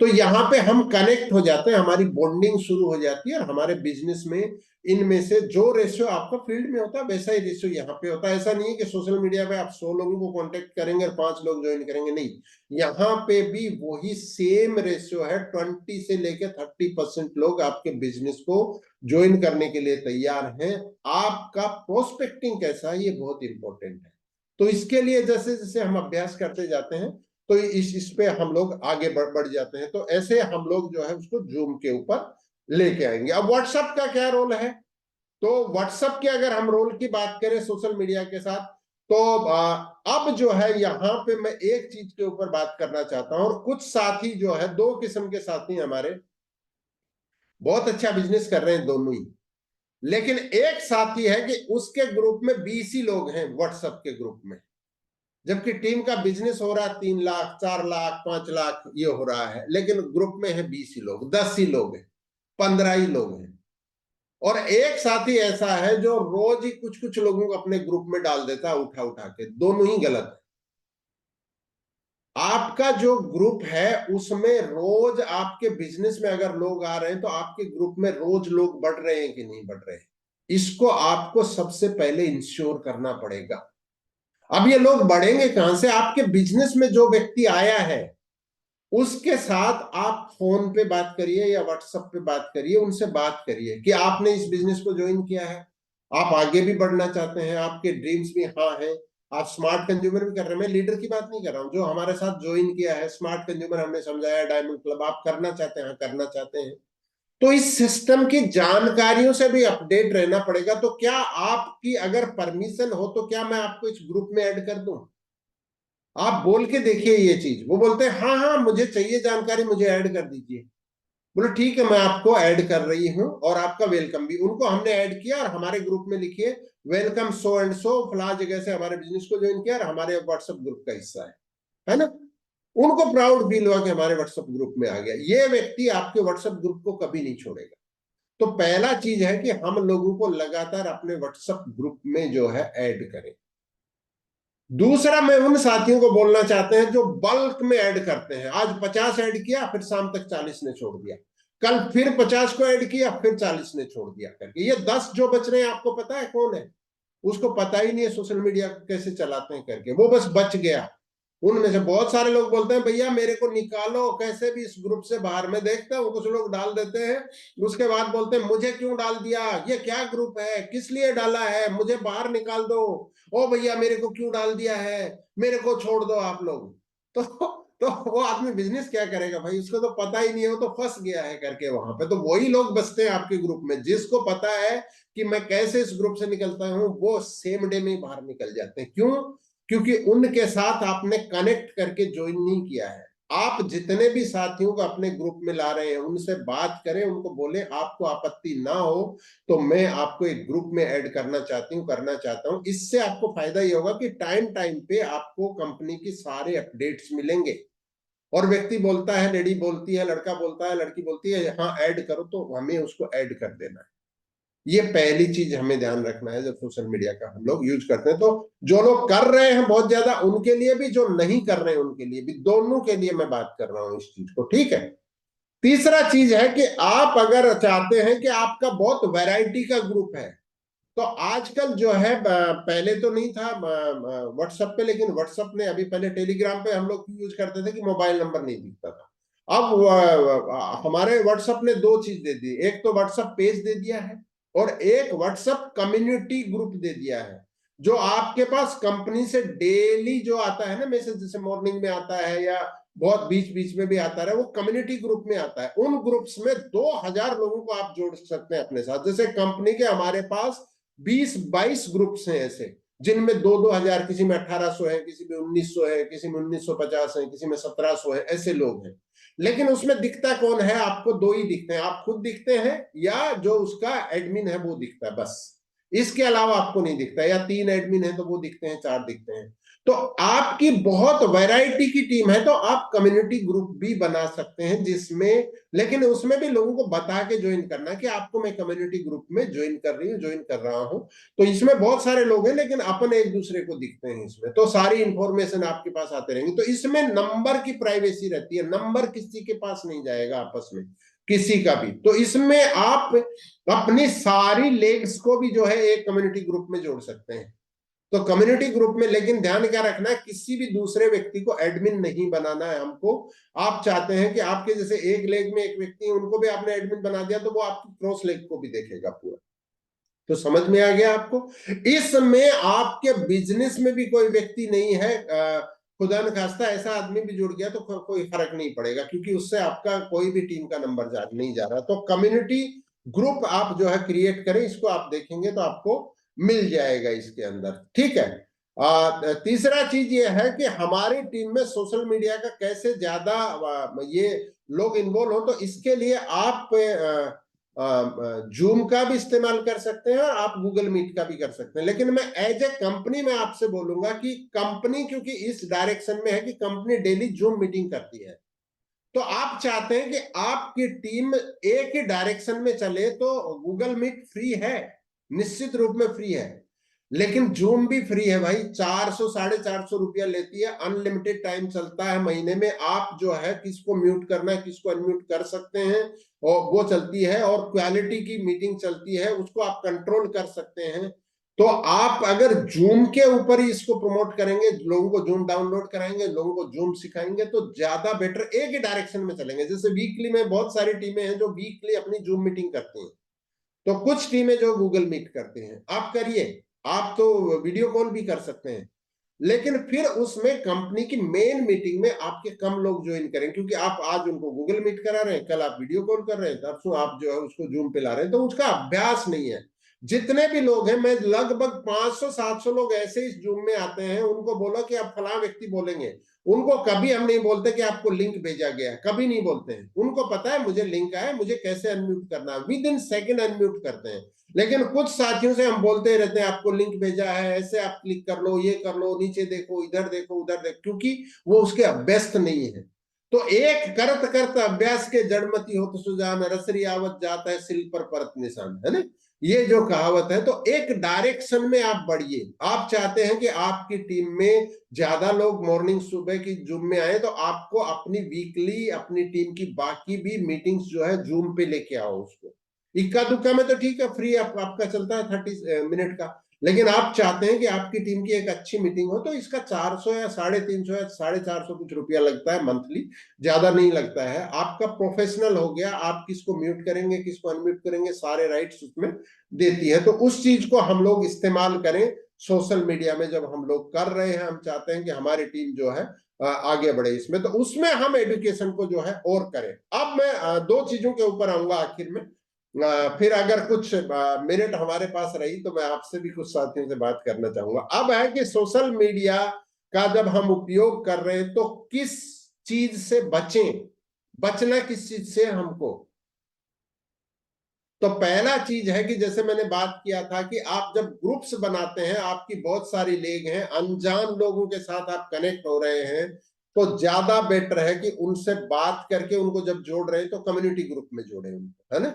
तो यहाँ पे हम कनेक्ट हो जाते हैं, हमारी बॉन्डिंग शुरू हो जाती है, और हमारे बिजनेस में इनमें से जो रेशियो आपका फील्ड में होता है वैसा ही रेशियो यहाँ पे होता है। ऐसा नहीं है कि सोशल मीडिया पे आप 100 लोगों को कांटेक्ट करेंगे और 5 लोग ज्वाइन करेंगे, नहीं, यहाँ पे भी वही सेम रेशियो है। 20 से लेके 30% लोग आपके बिजनेस को ज्वाइन करने के लिए तैयार हैं। आपका प्रोस्पेक्टिंग कैसा है, ये बहुत इंपॉर्टेंट है। तो इसके लिए जैसे जैसे हम अभ्यास करते जाते हैं तो इस पे हम लोग आगे बढ़ जाते हैं। तो ऐसे हम लोग जो है उसको जूम के ऊपर लेके आएंगे। अब व्हाट्सएप का क्या रोल है? तो व्हाट्सएप के अगर हम रोल की बात करें सोशल मीडिया के साथ, तो अब जो है यहाँ पे मैं एक चीज के ऊपर बात करना चाहता हूं। और कुछ साथी जो है, दो किस्म के साथी हमारे बहुत अच्छा बिजनेस कर रहे हैं दोनों ही, लेकिन एक साथी है कि उसके ग्रुप में 20 ही लोग हैं व्हाट्सएप के ग्रुप में, जबकि टीम का बिजनेस हो रहा है 3 लाख 4 लाख 5 लाख ये हो रहा है, लेकिन ग्रुप में है 20 ही लोग, 10 ही लोग हैं, 15 ही लोग हैं। और एक साथी ऐसा है जो रोज ही कुछ कुछ लोगों को अपने ग्रुप में डाल देता है उठा उठा के, दोनों ही गलत है। आपका जो ग्रुप है उसमें रोज आपके बिजनेस में अगर लोग आ रहे हैं तो आपके ग्रुप में रोज लोग बढ़ रहे हैं कि नहीं बढ़ रहे हैं, इसको आपको सबसे पहले इंश्योर करना पड़ेगा। अब ये लोग बढ़ेंगे कहां से? आपके बिजनेस में जो व्यक्ति आया है उसके साथ आप फोन पे बात करिए या व्हाट्सएप पे बात करिए, उनसे बात करिए कि आपने इस बिजनेस को ज्वाइन किया है, आप आगे भी बढ़ना चाहते हैं, आपके ड्रीम्स भी हाँ है, आप स्मार्ट कंज्यूमर भी कर रहे हैं। मैं लीडर की बात नहीं कर रहा हूं, जो हमारे साथ ज्वाइन किया है स्मार्ट कंज्यूमर, हमने समझाया डायमंड क्लब, आप करना चाहते हैं, हाँ करना चाहते हैं, तो इस सिस्टम की जानकारियों से भी अपडेट रहना पड़ेगा। तो क्या आपकी अगर परमिशन हो तो क्या मैं आपको इस ग्रुप में ऐड कर दूं? आप बोल के देखिए ये चीज। वो बोलते हैं हाँ हाँ मुझे चाहिए जानकारी, मुझे ऐड कर दीजिए। बोले ठीक है मैं आपको ऐड कर रही हूं, और आपका वेलकम भी। उनको हमने ऐड किया और हमारे ग्रुप में लिखिए वेलकम सो एंड सो, फला जगह से हमारे बिजनेस को ज्वाइन किया और हमारे व्हाट्सएप ग्रुप का हिस्सा है ना। उनको प्राउड फील हुआ कि हमारे व्हाट्सएप ग्रुप में आ गया। ये व्यक्ति आपके व्हाट्सएप ग्रुप को कभी नहीं छोड़ेगा। तो पहला चीज है कि हम लोगों को लगातार अपने व्हाट्सएप ग्रुप में जो है ऐड करें। दूसरा, मैं उन साथियों को बोलना चाहते हैं जो बल्क में ऐड करते हैं। आज 50 ऐड किया, फिर शाम तक 40 ने छोड़ दिया, कल फिर 50 को ऐड किया, फिर 40 ने छोड़ दिया करके। ये 10 जो बच रहे हैं, आपको पता है कौन है? उसको पता ही नहीं है सोशल मीडिया कैसे चलाते हैं करके, वो बस बच गया। उनमें से बहुत सारे लोग बोलते हैं भैया मेरे को निकालो कैसे भी इस ग्रुप से बाहर। मैं देखता हूँ कुछ लोग डाल देते हैं, उसके बाद बोलते हैं मुझे क्यों डाल दिया, ये क्या ग्रुप है, किस लिए डाला है, मुझे बाहर निकाल दो। ओ भैया मेरे को क्यों डाल दिया है, मेरे को छोड़ दो आप लोग। तो वो आदमी बिजनेस क्या करेगा भाई, उसको तो पता ही नहीं है, वो तो फंस गया है करके वहां पे। तो वही लोग बचते हैं आपके ग्रुप में, जिसको पता है कि मैं कैसे इस ग्रुप से निकलता हूं, वो सेम डे में बाहर निकल जाते हैं। क्यों? क्योंकि उनके साथ आपने कनेक्ट करके ज्वाइन नहीं किया है, आप जितने भी साथियों को अपने ग्रुप में ला रहे हैं उनसे बात करें, उनको बोले आपको आपत्ति ना हो तो मैं आपको एक ग्रुप में ऐड करना चाहती हूँ, करना चाहता हूँ। इससे आपको फायदा ये होगा कि टाइम टाइम पे आपको कंपनी की सारे अपडेट्स मिलेंगे। और व्यक्ति बोलता है, लेडी बोलती है, लड़का बोलता है, लड़की बोलती है हाँ ऐड करो, तो हमें उसको ऐड कर देना है। ये पहली चीज हमें ध्यान रखना है जब सोशल मीडिया का हम लोग यूज करते हैं। तो जो लोग कर रहे हैं बहुत ज्यादा उनके लिए भी, जो नहीं कर रहे हैं उनके लिए भी, दोनों के लिए मैं बात कर रहा हूं इस चीज को, ठीक है। तीसरा चीज है कि आप अगर चाहते हैं कि आपका बहुत वैरायटी का ग्रुप है, तो आजकल जो है पहले तो नहीं था व्हाट्सएप पे, लेकिन व्हाट्सएप ने अभी, पहले टेलीग्राम पे हम लोग यूज करते थे कि मोबाइल नंबर नहीं दिखता था। अब हमारे व्हाट्सएप ने दो चीज दे दी, एक तो व्हाट्सएप पेज दे दिया है और एक व्हाट्सएप कम्युनिटी ग्रुप दे दिया है। जो आपके पास कंपनी से डेली जो आता है ना मैसेज, जैसे मॉर्निंग में आता है या बहुत बीच बीच में भी आता है, वो कम्युनिटी ग्रुप में आता है। उन ग्रुप्स में 2000 लोगों को आप जोड़ सकते हैं अपने साथ। जैसे कंपनी के हमारे पास 20-22 ग्रुप्स हैं ऐसे, जिनमें 2-2 हजार, किसी में 1800 है, किसी में 1900 है, किसी में 1950 है, किसी में 1700 है, ऐसे लोग हैं। लेकिन उसमें दिखता कौन है? आपको दो ही दिखते हैं, आप खुद दिखते हैं या जो उसका एडमिन है वो दिखता है, बस। इसके अलावा आपको नहीं दिखता। या 3 एडमिन है तो वो दिखते हैं, 4 दिखते हैं। तो आपकी बहुत वैरायटी की टीम है तो आप कम्युनिटी ग्रुप भी बना सकते हैं, जिसमें, लेकिन उसमें भी लोगों को बता के ज्वाइन करना कि आपको मैं कम्युनिटी ग्रुप में ज्वाइन कर रही हूँ, ज्वाइन कर रहा हूँ। तो इसमें बहुत सारे लोग हैं लेकिन अपन एक दूसरे को दिखते हैं इसमें, तो सारी इंफॉर्मेशन आपके पास आते रहेंगे। तो इसमें नंबर की प्राइवेसी रहती है, नंबर किसी के पास नहीं जाएगा आपस में, किसी का भी। तो इसमें आप अपनी सारी लेग्स को भी जो है एक कम्युनिटी ग्रुप में जोड़ सकते हैं। तो कम्युनिटी ग्रुप में, लेकिन ध्यान क्या रखना है, किसी भी दूसरे व्यक्ति को एडमिन नहीं बनाना है हमको। आप चाहते हैं कि आपके जैसे एक लेग में एक व्यक्ति है, उनको भी आपने एडमिन बना दिया तो वो आपकी क्रॉस लेग को भी देखेगा पूरा। तो समझ में आ गया आपको? इसमें आपके बिजनेस में भी कोई व्यक्ति नहीं है, खुदा न खास्ता ऐसा आदमी भी जुड़ गया तो कोई फर्क नहीं पड़ेगा, क्योंकि उससे आपका कोई भी टीम का नंबर नहीं जा रहा। तो कम्युनिटी ग्रुप आप जो है क्रिएट करें, इसको आप देखेंगे तो आपको मिल जाएगा इसके अंदर, ठीक है। तीसरा चीज ये है कि हमारी टीम में सोशल मीडिया का कैसे ज्यादा ये लोग इन्वॉल्व हो, तो इसके लिए आप जूम का भी इस्तेमाल कर सकते हैं और आप गूगल मीट का भी कर सकते हैं। लेकिन मैं एज ए कंपनी में आपसे बोलूंगा कि कंपनी, क्योंकि इस डायरेक्शन में है कि कंपनी डेली जूम मीटिंग करती है, तो आप चाहते हैं कि आपकी टीम एक ही डायरेक्शन में चले, तो गूगल मीट फ्री है, निश्चित रूप में फ्री है। लेकिन जूम भी फ्री है भाई, 400-450 रुपया लेती है, अनलिमिटेड टाइम चलता है महीने में। आप जो है किसको म्यूट करना है, किसको अनम्यूट कर सकते हैं, और वो चलती है। और क्वालिटी की मीटिंग चलती है, उसको आप कंट्रोल कर सकते हैं। तो आप अगर जूम के ऊपर ही इसको प्रमोट करेंगे, लोगों को जूम डाउनलोड कराएंगे, लोगों को जूम सिखाएंगे, तो ज्यादा बेटर, एक ही डायरेक्शन में चलेंगे। जैसे वीकली में बहुत सारी टीमें हैं जो वीकली अपनी जूम मीटिंग करती हैं, तो कुछ टीमें जो गूगल मीट करते हैं, आप करिए। आप तो वीडियो कॉल भी कर सकते हैं, लेकिन फिर उसमें कंपनी की मेन मीटिंग में आपके कम लोग ज्वाइन करें, क्योंकि आप आज उनको गूगल मीट करा रहे हैं, कल आप वीडियो कॉल कर रहे हैं, परसों आप जो है उसको जूम पे ला रहे हैं, तो उसका अभ्यास नहीं है। जितने भी लोग हैं, मैं लगभग 500-700 लोग ऐसे इस जूम में आते हैं, उनको बोला कि आप फलां व्यक्ति बोलेंगे, उनको कभी हम नहीं बोलते कि आपको लिंक भेजा गया, कभी नहीं बोलते हैं। उनको पता है मुझे लिंक आया, मुझे कैसे अनम्यूट करना है, विद इन सेकेंड अनम्यूट करते हैं। लेकिन कुछ साथियों से हम बोलते रहते हैं आपको लिंक भेजा है, ऐसे आप क्लिक कर लो, ये कर लो, नीचे देखो, इधर देखो, उधर देखो, क्योंकि वो उसके अभ्यस्त नहीं है। तो एक करत करत अभ्यास के जड़मती हो तो सुजान, रसरी आवत जाता है सिल पर परत निशान, है ना, ये जो कहावत है। तो एक डायरेक्शन में आप बढ़िए। आप चाहते हैं कि आपकी टीम में ज्यादा लोग मॉर्निंग सुबह की जूम में आए, तो आपको अपनी वीकली अपनी टीम की बाकी भी मीटिंग्स जो है जूम पे लेके आओ उसको। इक्का दुक्का में तो ठीक है, फ्री आपका चलता है 30 मिनट का। लेकिन आप चाहते हैं कि आपकी टीम की एक अच्छी मीटिंग हो, तो इसका 400 या 350 या 450 कुछ रुपया लगता है मंथली, ज्यादा नहीं लगता है। आपका प्रोफेशनल हो गया, आप किसको म्यूट करेंगे, किसको अनम्यूट करेंगे, सारे राइट्स उसमें देती है। तो उस चीज को हम लोग इस्तेमाल करें सोशल मीडिया में। जब हम लोग कर रहे हैं, हम चाहते हैं कि हमारी टीम जो है आगे बढ़े इसमें, तो उसमें हम एजुकेशन को जो है और करें। अब मैं दो चीजों के ऊपर आऊंगा आखिर में, फिर अगर कुछ मिनट हमारे पास रही तो मैं आपसे भी कुछ साथियों से बात करना चाहूंगा। अब है कि सोशल मीडिया का जब हम उपयोग कर रहे हैं तो किस चीज से बचें। बचना किस चीज से हमको? तो पहला चीज है कि जैसे मैंने बात किया था कि आप जब ग्रुप्स बनाते हैं, आपकी बहुत सारी लेग हैं, अनजान लोगों के साथ आप कनेक्ट हो रहे हैं, तो ज्यादा बेटर है कि उनसे बात करके उनको जब जोड़ रहे हैं तो कम्युनिटी ग्रुप में जोड़े उनको, है ना।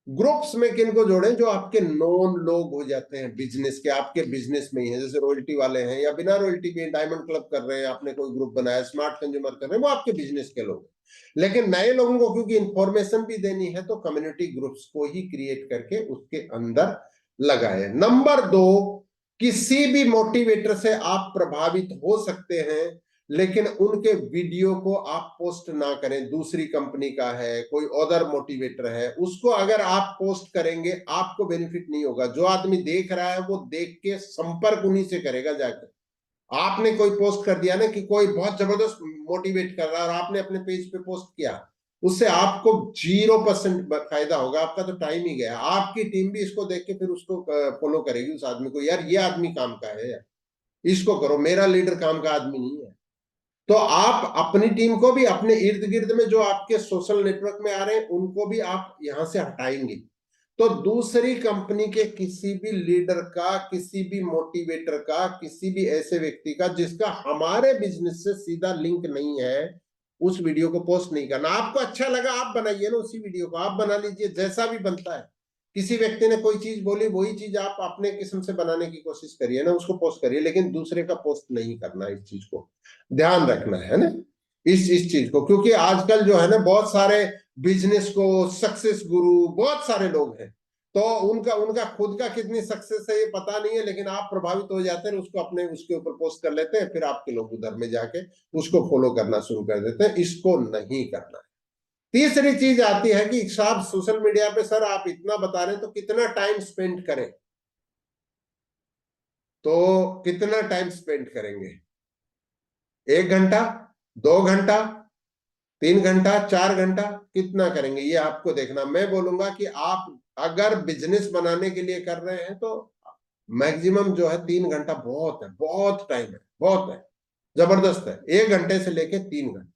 ग्रुप्स में किन को जोड़ें? जो आपके नोन लोग हो जाते हैं बिजनेस के, आपके बिजनेस में ही है, जैसे रॉयल्टी वाले हैं या बिना रॉयल्टी के डायमंड क्लब कर रहे हैं, आपने कोई ग्रुप बनाया, स्मार्ट कंज्यूमर कर रहे हैं, वो आपके बिजनेस के लोग हैं। लेकिन नए लोगों को क्योंकि इंफॉर्मेशन भी देनी है तो कम्युनिटी ग्रुप्स को ही क्रिएट करके उसके अंदर लगाए। नंबर 2, किसी भी मोटिवेटर से आप प्रभावित हो सकते हैं, लेकिन उनके वीडियो को आप पोस्ट ना करें। दूसरी कंपनी का है, कोई अदर मोटिवेटर है, उसको अगर आप पोस्ट करेंगे आपको बेनिफिट नहीं होगा। जो आदमी देख रहा है वो देख के संपर्क उन्हीं से करेगा जाकर। आपने कोई पोस्ट कर दिया ना कि कोई बहुत जबरदस्त मोटिवेट कर रहा है और आपने अपने पेज पे पोस्ट किया, उससे आपको 0% फायदा होगा, आपका तो टाइम ही गया। आपकी टीम भी इसको देख के फिर उसको फॉलो करेगी, उस आदमी को, यार ये आदमी काम का है यार, इसको करो, मेरा लीडर काम का आदमी नहीं है। तो आप अपनी टीम को भी, अपने इर्द गिर्द में जो आपके सोशल नेटवर्क में आ रहे हैं उनको भी आप यहां से हटाएंगे। तो दूसरी कंपनी के किसी भी लीडर का, किसी भी मोटिवेटर का, किसी भी ऐसे व्यक्ति का जिसका हमारे बिजनेस से सीधा लिंक नहीं है, उस वीडियो को पोस्ट नहीं करना। आपको अच्छा लगा आप बनाइए ना, उसी वीडियो को आप बना लीजिए जैसा भी बनता है। किसी व्यक्ति ने कोई चीज बोली, वही चीज आप अपने किस्म से बनाने की कोशिश करिए ना, उसको पोस्ट करिए, लेकिन दूसरे का पोस्ट नहीं करना। इस चीज को ध्यान रखना है ना, इस चीज को, क्योंकि आजकल जो है ना बहुत सारे बिजनेस को सक्सेस गुरु बहुत सारे लोग हैं, तो उनका उनका खुद का कितनी सक्सेस है ये पता नहीं है, लेकिन आप प्रभावित हो जाते हैं, उसको अपने उसके ऊपर पोस्ट कर लेते हैं, फिर आपके लोग उधर में जाके उसको फॉलो करना शुरू कर देते हैं। इसको नहीं करना है। तीसरी चीज आती है कि साहब सोशल मीडिया पे सर आप इतना बता रहे हैं तो कितना टाइम स्पेंड करें? तो कितना टाइम स्पेंड करेंगे? 1 घंटा, 2 घंटा, 3 घंटा, 4 घंटा, कितना करेंगे ये आपको देखना। मैं बोलूंगा कि आप अगर बिजनेस बनाने के लिए कर रहे हैं तो मैक्सिमम जो है 3 घंटा बहुत है, बहुत टाइम है, बहुत है, जबरदस्त है। 1 घंटे से लेके 3 घंटे,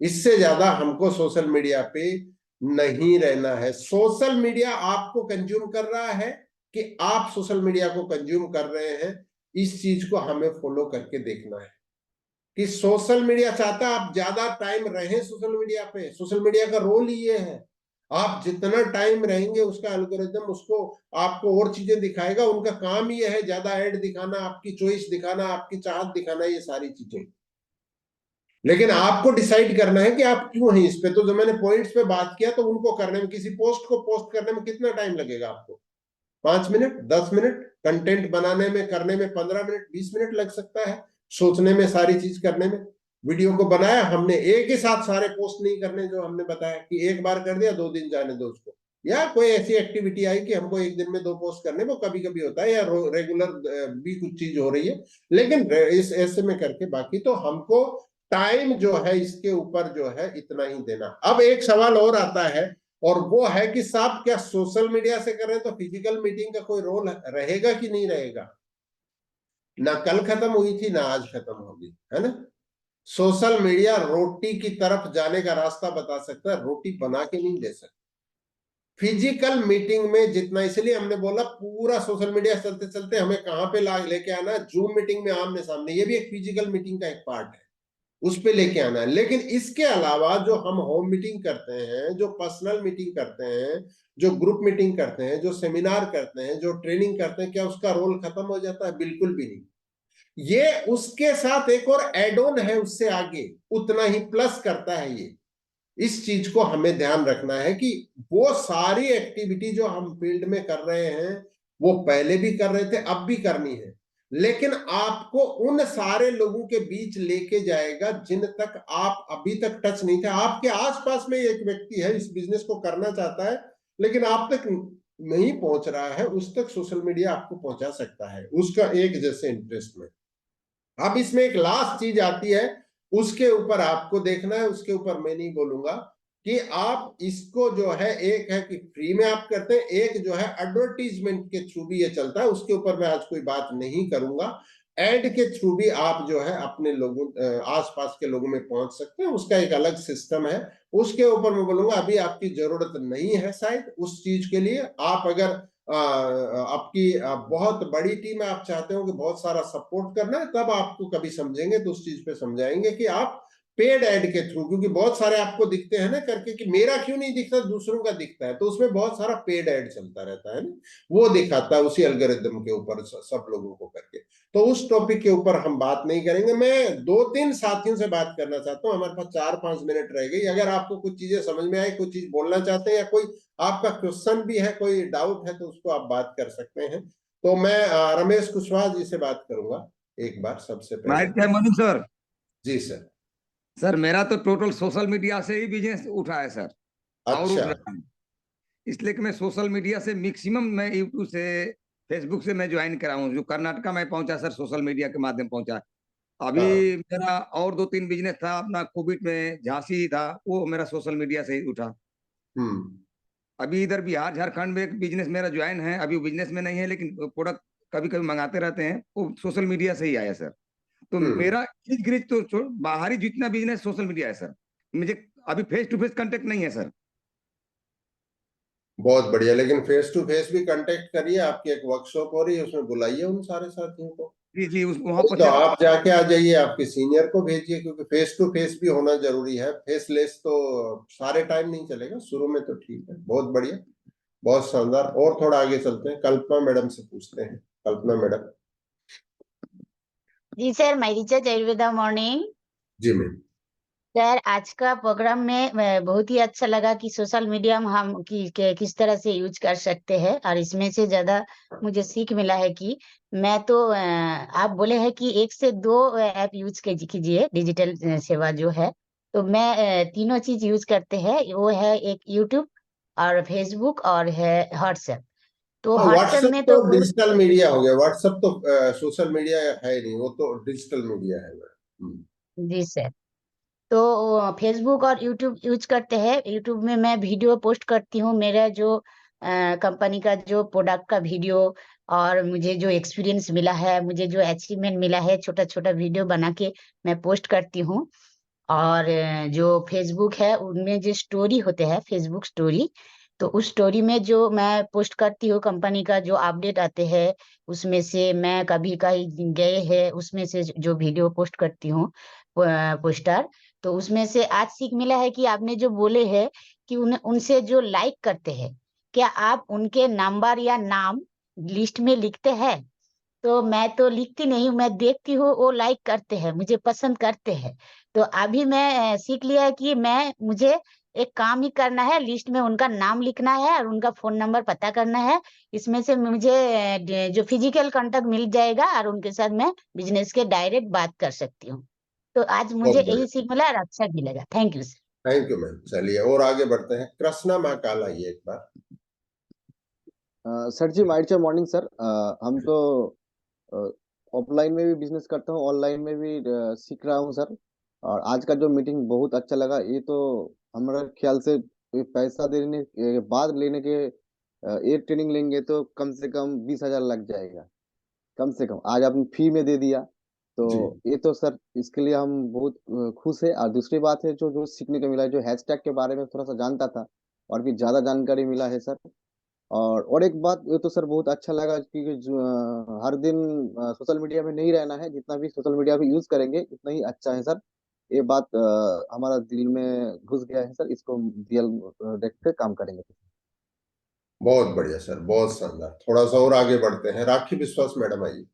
इससे ज्यादा हमको सोशल मीडिया पे नहीं रहना है। सोशल मीडिया आपको कंज्यूम कर रहा है कि आप सोशल मीडिया को कंज्यूम कर रहे हैं, इस चीज को हमें फॉलो करके देखना है कि सोशल मीडिया चाहता है आप ज्यादा टाइम रहें सोशल मीडिया पे। सोशल मीडिया का रोल ये है, आप जितना टाइम रहेंगे उसका एल्गोरिदम उसको आपको और चीजें दिखाएगा। उनका काम ये है ज्यादा ऐड दिखाना, आपकी चॉइस दिखाना, आपकी चाहत दिखाना, ये सारी चीजें। लेकिन आपको डिसाइड करना है कि आप क्यों हैं इस पे। तो जो मैंने पॉइंट्स पे बात किया, तो उनको करने में, किसी पोस्ट को पोस्ट करने में कितना टाइम लगेगा आपको? 5 मिनट, 10 मिनट, कंटेंट बनाने में, करने में 15 मिनट, 20 मिनट लग सकता है, सोचने में, सारी चीज करने में। वीडियो को बनाया हमने, एक ही साथ सारे पोस्ट नहीं करने, जो हमने बताया कि एक बार कर दिया 2 दिन जाने दो उसको, या कोई ऐसी एक्टिविटी आई कि हमको एक दिन में 2 पोस्ट करने, वो कभी कभी होता है, या रेगुलर भी कुछ चीज हो रही है, लेकिन इस ऐसे में करके बाकी तो हमको टाइम जो है इसके ऊपर जो है इतना ही देना। अब एक सवाल और आता है, और वो है कि साहब क्या सोशल मीडिया से कर रहे हैं तो फिजिकल मीटिंग का कोई रोल रहेगा कि नहीं रहेगा? ना कल खत्म हुई थी ना आज खत्म होगी, है ना। सोशल मीडिया रोटी की तरफ जाने का रास्ता बता सकता है, रोटी बना के नहीं दे सकता। फिजिकल मीटिंग में जितना, इसलिए हमने बोला पूरा सोशल मीडिया चलते चलते हमें कहां पे लेके आना, जूम मीटिंग में आमने सामने, ये भी एक फिजिकल मीटिंग का एक पार्ट है, उस पे लेके आना है। लेकिन इसके अलावा जो हम होम मीटिंग करते हैं, जो पर्सनल मीटिंग करते हैं, जो ग्रुप मीटिंग करते हैं, जो सेमिनार करते हैं, जो ट्रेनिंग करते हैं, क्या उसका रोल खत्म हो जाता है? बिल्कुल भी नहीं। ये उसके साथ एक और एड ऑन है, उससे आगे उतना ही प्लस करता है ये। इस चीज को हमें ध्यान रखना है कि वो सारी एक्टिविटी जो हम फील्ड में कर रहे हैं, वो पहले भी कर रहे थे, अब भी करनी है, लेकिन आपको उन सारे लोगों के बीच लेके जाएगा जिन तक आप अभी तक टच नहीं थे। आपके आसपास में एक व्यक्ति है, इस बिजनेस को करना चाहता है, लेकिन आप तक नहीं पहुंच रहा है, उस तक सोशल मीडिया आपको पहुंचा सकता है, उसका एक जैसे इंटरेस्ट में। अब इसमें एक लास्ट चीज आती है, उसके ऊपर आपको देखना है, उसके ऊपर मैं नहीं बोलूंगा कि आप इसको जो है, एक है कि फ्री में आप करते हैं, एक जो है एडवर्टीजमेंट के थ्रू भी ये चलता है, उसके ऊपर मैं आज कोई बात नहीं करूंगा। एड के थ्रू भी आप जो है अपने लोगों आसपास के लोगों में पहुंच सकते हैं। उसका एक अलग सिस्टम है, उसके ऊपर मैं बोलूंगा अभी आपकी जरूरत नहीं है शायद उस चीज के लिए। आप अगर आपकी बहुत बड़ी टीम है, आप चाहते हो कि बहुत सारा सपोर्ट करना है, तब आपको कभी समझेंगे तो उस चीज पे समझाएंगे कि आप पेड ऐड के थ्रू, क्योंकि बहुत सारे आपको दिखते हैं ना करके कि मेरा क्यों नहीं दिखता दूसरों का दिखता है, तो उसमें बहुत सारा पेड ऐड चलता रहता है ना, वो दिखाता है उसी एल्गोरिदम के ऊपर सब लोगों को करके। तो उस टॉपिक के ऊपर हम बात नहीं करेंगे। मैं दो तीन साथियों से बात करना चाहता हूँ, हमारे पास 4-5 मिनट रह गई। अगर आपको कुछ चीजें समझ में आई, कुछ चीज बोलना चाहते हैं, या कोई आपका क्वेश्चन भी है, कोई डाउट है, तो उसको आप बात कर सकते हैं। तो मैं रमेश कुशवाहा जी से बात करूंगा एक बार सबसे पहले। माइक मॉर्निंग सर। जी सर। सर मेरा तो टोटल सोशल मीडिया से ही बिजनेस उठा है सर, और उठ अच्छा। रहा है। इसलिए कि मैं सोशल मीडिया से मैक्सिमम, मैं यूट्यूब से, फेसबुक से मैं ज्वाइन करा हूँ। जो कर्नाटका में पहुंचा सर, सोशल मीडिया के माध्यम पहुंचा। अभी हाँ। मेरा और 2-3 बिजनेस था अपना, कोविड में झांसी था, वो मेरा सोशल मीडिया से ही उठा। हम्म। अभी इधर बिहार झारखंड में एक बिजनेस मेरा ज्वाइन है, अभी बिजनेस में नहीं है, लेकिन प्रोडक्ट कभी कभी मंगाते रहते हैं, वो सोशल मीडिया से ही आया सर। तो हम्म। मेरा इज गिरिज तो बाहरी जितना बिजनेस सोशल मीडिया है सर। मुझे अभी फेस टू फेस कांटेक्ट नहीं है सर। बहुत बढ़िया, लेकिन फेस टू फेस भी कांटेक्ट करिए। आपकी एक वर्कशॉप हो रही है, उसमें बुलाइए उन सारे साथियों को। जी जी, वहाँ पर तो आप जाके आ जाइए, आपके सीनियर को भेजिए, क्योंकि फेस टू फेस भी होना जरूरी है। फेसलेस तो सारे टाइम नहीं चलेगा, शुरू में तो ठीक है। बहुत बढ़िया, बहुत शानदार। और थोड़ा आगे चलते हैं, कल्पना मैडम से पूछते हैं। कल्पना मैडम। जी सर, मैं रिचा आयुर्वेदा मॉर्निंग। जी मैम। सर आज का प्रोग्राम में बहुत ही अच्छा लगा कि सोशल मीडिया में हम किस तरह से यूज कर सकते हैं, और इसमें से ज्यादा मुझे सीख मिला है कि मैं तो आप बोले हैं कि 1 से 2 ऐप यूज कीजिए, डिजिटल सेवा जो है। तो मैं तीनों चीज यूज करते हैं। वो है एक यूट्यूब और फेसबुक और है व्हाट्सएप। तो हाँ, व्हाट्सएप व्हाट्सएप में तो तो बहुत। डिजिटल मीडिया हो गया। व्हाट्सएप तो सोशल मीडिया है नहीं, वो तो डिजिटल मीडिया है मैम। जी सर। तो फेसबुक और यूट्यूब यूज करते हैं। यूट्यूब में मैं वीडियो पोस्ट करती हूँ, मेरा जो कंपनी का जो प्रोडक्ट का वीडियो, और मुझे जो एक्सपीरियंस मिला है, मुझे जो अचीवमेंट मिला है, छोटा छोटा वीडियो बना के मैं पोस्ट करती हूँ। और जो फेसबुक है उनमें जो स्टोरी होते हैं, फेसबुक स्टोरी, तो उस स्टोरी में जो मैं पोस्ट करती हूँ, कंपनी का जो अपडेट आते हैं, उसमें से मैं कभी कहीं गए हैं, उसमें से जो वीडियो पोस्ट करती हूँ, पोस्टर। तो उसमें से आज सीख मिला है कि आपने जो बोले हैं कि उनसे जो लाइक करते हैं, क्या आप उनके नंबर या नाम लिस्ट में लिखते हैं? तो मैं तो लिखती नहीं हूँ, मैं देखती हूँ वो लाइक करते हैं, मुझे पसंद करते हैं। तो अभी मैं सीख लिया है कि मुझे एक काम ही करना है, लिस्ट में उनका नाम लिखना है और उनका फोन नंबर पता करना है। इसमें से मुझे जो फिजिकल कांटेक्ट मिल जाएगा, और उनके साथ मैं बिजनेस के डायरेक्ट बात कर सकती हूँ। तो आज मुझे बहुत यही बढ़िया, सीख मिला और अच्छा भी लगा। Thank you sir. Thank you ma'am. चलिए और आगे बढ़ते हैं। कृष्णा महाकाल आइए एक बार। सर जी, माइट से मॉर्निंग सर। हम तो ऑफलाइन में भी बिजनेस करता हूँ, ऑनलाइन में भी सीख रहा हूँ सर। और आज का जो मीटिंग बहुत अच्छा लगा। ये तो हमारे ख्याल से ये पैसा देने के बाद लेने के ये ट्रेनिंग लेंगे तो कम से कम 20,000 लग जाएगा, कम से कम। आज आपने फ्री में दे दिया, तो जी। ये तो सर इसके लिए हम बहुत खुश है। और दूसरी बात है, जो जो सीखने को मिला है, जो हैशटैग के बारे में थोड़ा सा जानता था, और भी ज्यादा जानकारी मिला है सर। और एक बात ये तो सर बहुत अच्छा लगा कि हर दिन सोशल मीडिया में नहीं रहना है। जितना भी सोशल मीडिया भी यूज करेंगे उतना ही अच्छा है सर। ये बात हमारा दिल में घुस गया है सर। इसको रियल देख के काम करेंगे। बहुत बढ़िया सर, बहुत शानदार। थोड़ा सा और आगे बढ़ते हैं। राखी विश्वास मैडम आइए।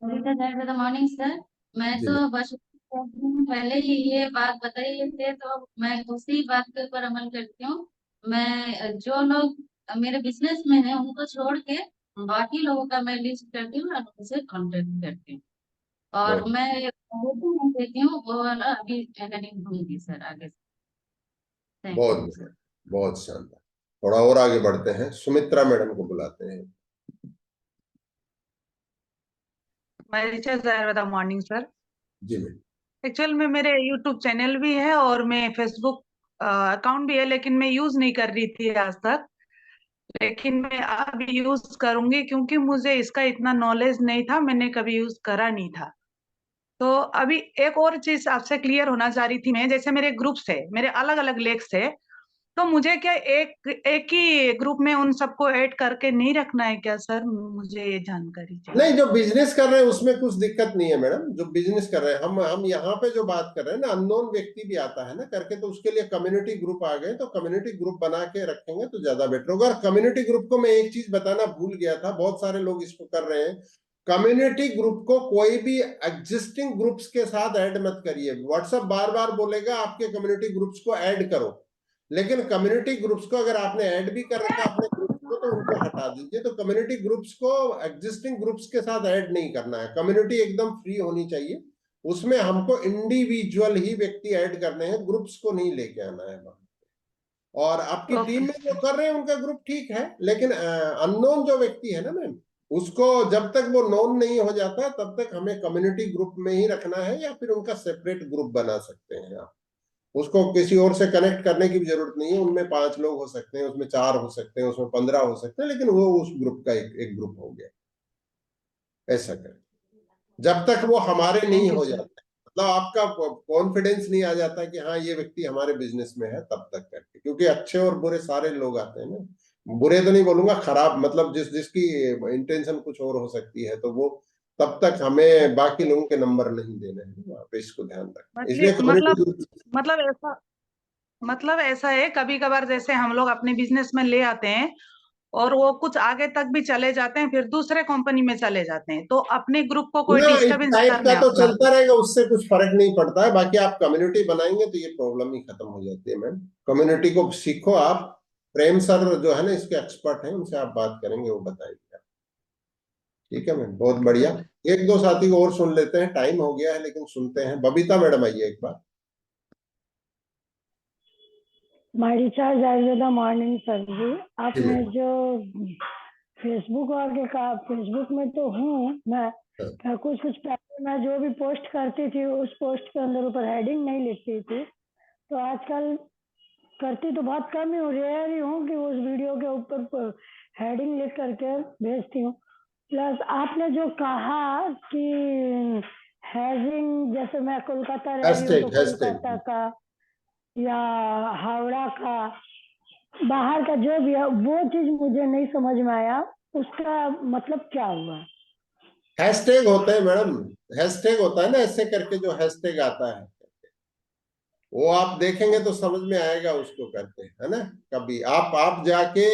Good morning sir. मैं जी तो बस पहले ही ये बात बताई थे, तो मैं उसी बात के ऊपर अमल करती हूँ। मैं जो लोग मेरे बिजनेस में है उनको छोड़ के बाकी लोगों का मैं लिस्ट करती हूँ और उनसे कांटेक्ट करती हूँ। और बहुत मैं वो देती हूँ, वो वाला अभी हेडिंग दूंगी सर आगे से। थैंक बहुत यू बढ़िया, सर। बहुत शानदार। थोड़ा और आगे बढ़ते हैं, सुमित्रा मैडम को बुलाते हैं। मैं ऋचा जायरवादा मॉर्निंग सर। जी मैम। एक्चुअल में मेरे यूट्यूब चैनल भी है और मैं फेसबुक अकाउंट भी है, लेकिन मैं यूज नहीं कर रही थी आज तक। लेकिन मैं अब यूज करूंगी क्योंकि मुझे इसका इतना नॉलेज नहीं था, मैंने कभी यूज करा नहीं था। तो अभी एक और चीज आपसे क्लियर होना चाह रही थी मैं, जैसे मेरे ग्रुप्स है, मेरे अलग अलग लेग्स है, तो मुझे क्या एक ही ग्रुप में उन सबको ऐड करके नहीं रखना है क्या सर? मुझे ये जानकारी चाहिए। नहीं, जो बिजनेस कर रहे हैं उसमें कुछ दिक्कत नहीं है मैडम। जो बिजनेस कर रहे हैं, हम यहाँ पे जो बात कर रहे हैं ना, अननोन व्यक्ति भी आता है ना करके, तो उसके लिए कम्युनिटी ग्रुप आ गए, तो कम्युनिटी ग्रुप बना के रखेंगे तो ज्यादा बेटर होगा। और कम्युनिटी ग्रुप को मैं एक चीज बताना भूल गया था, बहुत सारे लोग इसको कर रहे हैं। कम्युनिटी ग्रुप को कोई भी एग्जिस्टिंग ग्रुप्स के साथ ऐड मत करिए। व्हाट्सएप बार बार बोलेगा आपके कम्युनिटी ग्रुप्स को ऐड करो, लेकिन कम्युनिटी ग्रुप्स को अगर आपने ऐड भी कर रखा अपने ग्रुप्स को तो उनको हटा दीजिए। तो कम्युनिटी ग्रुप्स को एग्जिस्टिंग ग्रुप्स के साथ ऐड नहीं करना है। कम्युनिटी एकदम फ्री होनी चाहिए, उसमें हमको इंडिविजुअल ही व्यक्ति ऐड करने हैं, ग्रुप्स को नहीं लेके आना है। और आपकी टीम में जो कर रहे हैं उनका ग्रुप ठीक है, लेकिन अननोन जो व्यक्ति है ना मैम, उसको जब तक वो नोन नहीं हो जाता तब तक हमें कम्युनिटी ग्रुप में ही रखना है, या फिर उनका सेपरेट ग्रुप बना सकते हैं आप। उसको किसी और से कनेक्ट करने की भी जरूरत नहीं है। उनमें 5 लोग हो सकते हैं, उसमें 4 हो सकते हैं, उसमें 15 हो सकते हैं, लेकिन वो उस ग्रुप का एक ग्रुप हो गया। ऐसा करें जब तक वो हमारे नहीं हो जाते, मतलब आपका कॉन्फिडेंस नहीं आ जाता कि हाँ ये व्यक्ति हमारे बिजनेस में है, तब तक करके। क्योंकि अच्छे और बुरे सारे लोग आते हैं ना, बुरे तो नहीं बोलूंगा, खराब मतलब जिसकी इंटेंशन कुछ और हो सकती है, तो वो तब तक हमें बाकी लोगों के नंबर नहीं देने हैं। वहाँ पे इसको ध्यान रखना, इसलिए मतलब ऐसा है, कभी कभार जैसे हम लोग अपने बिजनेस में ले आते हैं और वो कुछ आगे तक भी चले जाते हैं, फिर दूसरे कंपनी में चले जाते हैं, तो अपने ग्रुप को कोई ना इस डिस्टरबेंस टाइप करने का तो अपना। चलता रहेगा, उससे कुछ फर्क नहीं पड़ता है। बाकी आप कम्युनिटी बनाएंगे तो ये प्रॉब्लम ही खत्म हो जाती है मैम। कम्युनिटी को सीखो आप, प्रेम सर जो है ना इसके एक्सपर्ट हैं, उनसे आप बात करेंगे, वो बताएंगे। ठीक है मैम, बहुत बढ़िया। एक दो साथी को और सुन लेते हैं, टाइम हो गया है लेकिन सुनते हैं। बबीता मैडम आइए एक बार। माय रिचार्ज आयुर्वेदा मॉर्निंग सर जी, आपने मैम। जो फेसबुक और के कहा, फेसबुक में तो हूँ मैं, कुछ पहले मैं जो भी पोस्ट करती थी उस पोस्ट के अंदर ऊपर हेडिंग नहीं लिखती थी, तो आजकल करती तो बहुत कम ही हूँ, रेयर ही हूँ कि उस वीडियो के ऊपर हेडिंग लिख करके भेजती हूँ। प्लस आपने जो कहा कि हैजिंग, जैसे मैं कोलकाता रह रही हूँ तो कोलकाता का या हावड़ा का, बाहर का जो भी है, वो चीज मुझे नहीं समझ में आया, उसका मतलब क्या हुआ? हैशटैग होते हैं मैडम, हैशटैग होता है ना ऐसे करके, जो हैशटैग आता है वो आप देखेंगे तो समझ में आएगा उसको करके, है ना। कभी आप जाके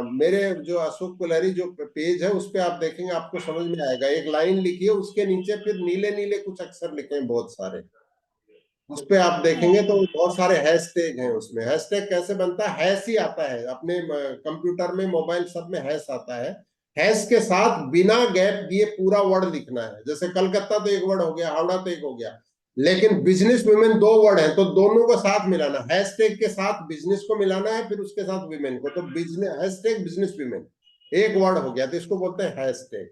मेरे जो अशोक कुलहरी जो पेज है उस पे आप देखेंगे, आपको समझ में आएगा। एक लाइन लिखी है, उसके नीचे फिर नीले नीले कुछ अक्षर लिखे हैं बहुत सारे, उस पे आप देखेंगे तो बहुत सारे हैशटैग हैं उसमें। हैशटैग कैसे बनता है? हैश ही आता है, अपने कंप्यूटर में मोबाइल सब में हैश आता है। हैश के साथ बिना गैप दिए पूरा वर्ड लिखना है। जैसे कलकत्ता तो एक वर्ड हो गया, हावड़ा तो एक हो गया, लेकिन बिजनेस वुमेन 2 वर्ड है, तो दोनों को साथ मिलाना। हैशटैग के साथ बिजनेस को मिलाना है, फिर उसके साथ विमेन को, तो बिजनेस हैशटैग बिजनेस विमेन एक वर्ड हो गया, तो इसको बोलते हैं हैशटैग।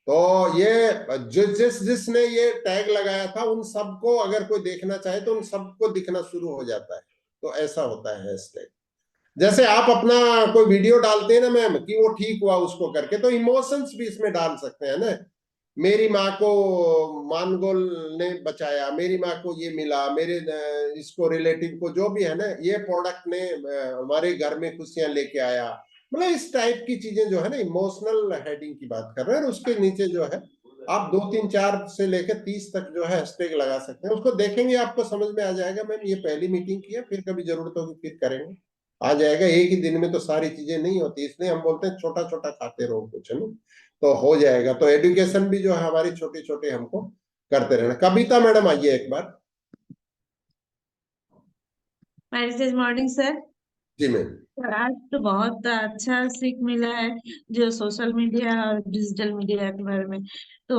तो ये जिसने ये टैग लगाया था उन सबको अगर कोई देखना चाहे तो उन सबको दिखना शुरू हो जाता है। तो ऐसा होता है हैशटैग। जैसे आप अपना कोई वीडियो डालते हैं ना मैम कि वो ठीक हुआ उसको करके, तो इमोशंस भी इसमें डाल सकते हैं ना। मेरी माँ को मानगोल ने बचाया, मेरी माँ को ये मिला, मेरे इसको रिलेटिव को जो भी है ना, ये प्रोडक्ट ने हमारे घर में खुशियां लेके आया। मतलब इस टाइप की चीजें जो है ना, इमोशनल हेडिंग की बात कर रहे हैं। और उसके नीचे जो है आप 2 3 4 से लेकर 30 तक जो है हैशटैग लगा सकते हैं। उसको देखेंगे आपको समझ में आ जाएगा। मैम ये पहली मीटिंग की है, फिर कभी जरूरत होगी फिर करेंगे, आ जाएगा। एक ही दिन में तो सारी चीजें नहीं होती, इसलिए हम बोलते हैं छोटा छोटा खाते रहो कुछ, है ना, तो हो जाएगा। तो एजुकेशन भी जो है हमारी छोटे छोटे हमको करते रहना। कविता मैडम आइए एक बार। मैसेज मॉर्निंग सर। जी मैम। सर आज तो बहुत अच्छा सीख मिला है, जो सोशल मीडिया और डिजिटल मीडिया के बारे में। तो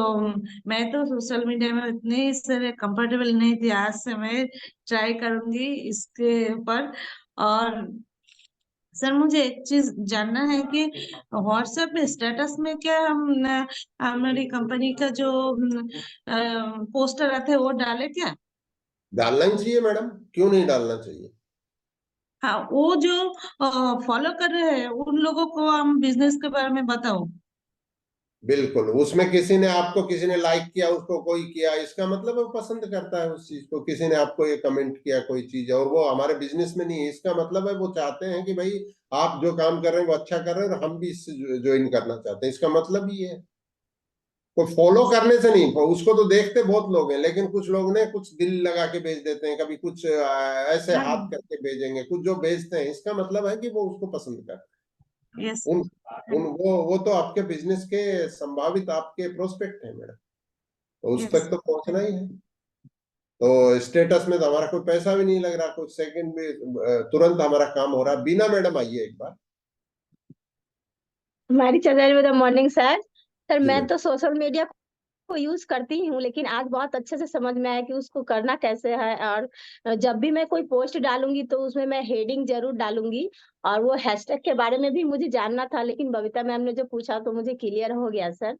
मैं तो सोशल मीडिया में इतनी सर कंफर्टेबल नहीं थी, आज से मैं ट्राई करूंगी इसके ऊपर। और सर मुझे एक चीज जानना है कि व्हाट्सएप में स्टेटस में क्या हम हमारी कंपनी का जो पोस्टर आते हैं वो डाले क्या? डालना ही चाहिए मैडम, क्यों नहीं डालना चाहिए। हाँ, वो जो फॉलो कर रहे हैं उन लोगों को हम बिजनेस के बारे में बताओ। बिल्कुल, उसमें किसी ने आपको, किसी ने लाइक किया, उसको कोई किया, इसका मतलब वो पसंद करता है उस चीज को। किसी ने आपको ये कमेंट किया कोई चीज और वो हमारे बिजनेस में नहीं है, इसका मतलब है वो चाहते हैं कि भाई आप जो काम कर रहे हैं वो अच्छा कर रहे हैं और हम भी इससे ज्वाइन करना चाहते हैं। इसका मतलब ही है, कोई फॉलो करने से नहीं। उसको तो देखते बहुत लोग हैं, लेकिन कुछ लोग ने कुछ दिल लगा के भेज देते हैं, कभी कुछ ऐसे हाँ, हाथ करके भेजेंगे, कुछ जो भेजते हैं इसका मतलब है कि वो उसको पसंद करते यस। हैं। उन वो तो आपके बिजनेस के संभावित आपके प्रोस्पेक्ट है मैडम, तो उस तक तो पहुंचना ही है। तो स्टेटस में तो हमारा कोई पैसा भी नहीं लग रहा, कुछ सेकंड भी, तुरंत हमारा काम हो रहा है। बिना मैडम आइए एक बार। हमारी चल रही है मॉर्निंग सर। सर जी मैं मैडम। तो सोशल मीडिया को यूज करती ही हूँ, लेकिन आज बहुत अच्छे से समझ में आया कि उसको करना कैसे है। और जब भी मैं कोई पोस्ट डालूंगी तो उसमें मैं हेडिंग जरूर डालूंगी। और वो हैशटैग के बारे में भी मुझे जानना था, लेकिन बबीता मैम ने जो पूछा तो मुझे क्लियर हो गया सर।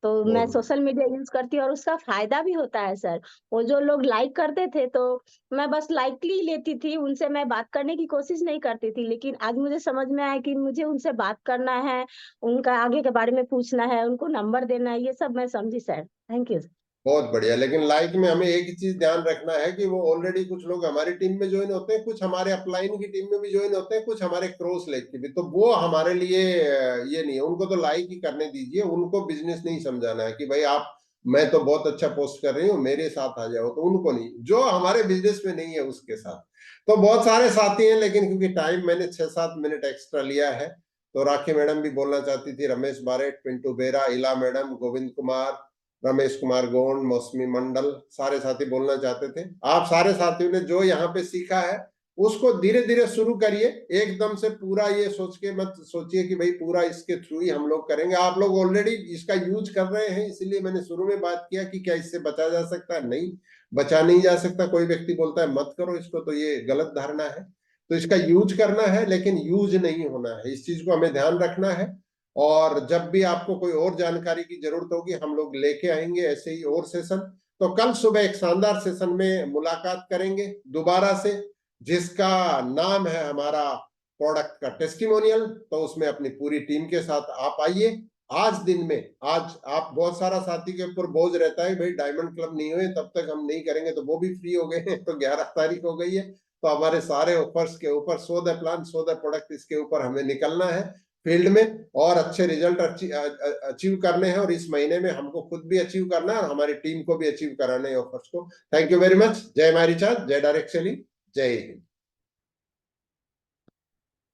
तो मैं बहुत सोशल मीडिया यूज करती हूँ और उसका फायदा भी होता है सर। वो जो लोग लाइक करते थे तो मैं बस लाइकली लेती थी, उनसे मैं बात करने की कोशिश नहीं करती थी। लेकिन आज मुझे समझ में आया कि मुझे उनसे बात करना है, उनका आगे के बारे में पूछना है, उनको नंबर देना है, ये सब मैं समझी सर। Thank you. बहुत बढ़िया। लेकिन लाइक में हमें एक ही चीज ध्यान रखना है कि वो ऑलरेडी कुछ लोग हमारी टीम में ज्वाइन होते हैं, कुछ हमारे अपलाइन की टीम में भी ज्वाइन होते हैं, कुछ हमारे क्रॉस लेग की भी, तो वो हमारे लिए ये नहीं है। उनको तो लाइक ही करने दीजिए, उनको बिजनेस नहीं समझाना है कि भाई आप, मैं तो बहुत अच्छा पोस्ट कर रही हूँ मेरे साथ आ जाओ, तो उनको नहीं, जो हमारे बिजनेस में नहीं है उसके साथ। तो बहुत सारे साथी हैं, लेकिन क्योंकि टाइम मैंने 6-7 मिनट एक्स्ट्रा लिया है, तो राखी मैडम भी बोलना चाहती थी, रमेश बारेट, पिंटू बेरा, इला मैडम, गोविंद कुमार, रमेश कुमार गोंड, मौसमी मंडल, सारे साथी बोलना चाहते थे। आप सारे साथियों ने जो यहाँ पे सीखा है उसको धीरे धीरे शुरू करिए। एकदम से पूरा ये सोच के मत सोचिए कि भाई पूरा इसके थ्रू ही हम लोग करेंगे। आप लोग ऑलरेडी इसका यूज कर रहे हैं, इसीलिए मैंने शुरू में बात किया कि क्या इससे बचा जा सकता है। नहीं, बचा नहीं जा सकता। कोई व्यक्ति बोलता है मत करो इसको, तो ये गलत धारणा है। तो इसका यूज करना है, लेकिन यूज नहीं होना है, इस चीज को हमें ध्यान रखना है। और जब भी आपको कोई और जानकारी की जरूरत होगी हम लोग लेके आएंगे ऐसे ही और सेशन। तो कल सुबह एक शानदार सेशन में मुलाकात करेंगे दोबारा से, जिसका नाम है हमारा प्रोडक्ट का टेस्टिमोनियल। तो उसमें अपनी पूरी टीम के साथ आप आइए। आज दिन में, आज आप, बहुत सारा साथी के ऊपर बोझ रहता है भाई डायमंड क्लब नहीं हुए तब तक हम नहीं करेंगे, तो वो भी फ्री हो गए हैं। तो 11 तारीख हो गई है, तो हमारे सारे ऑफर्स के ऊपर 100 द प्लान 100 द प्रोडक्ट, इसके ऊपर हमें निकलना है फील्ड में और अच्छे रिजल्ट अचीव करने हैं। और इस महीने में हमको खुद भी अचीव करना है और हमारी टीम को भी अचीव कराना है ऑफर्स को। Thank you very much. जय मारीचांद, जय डायरेक्ट सेलिंग, जय हिंद।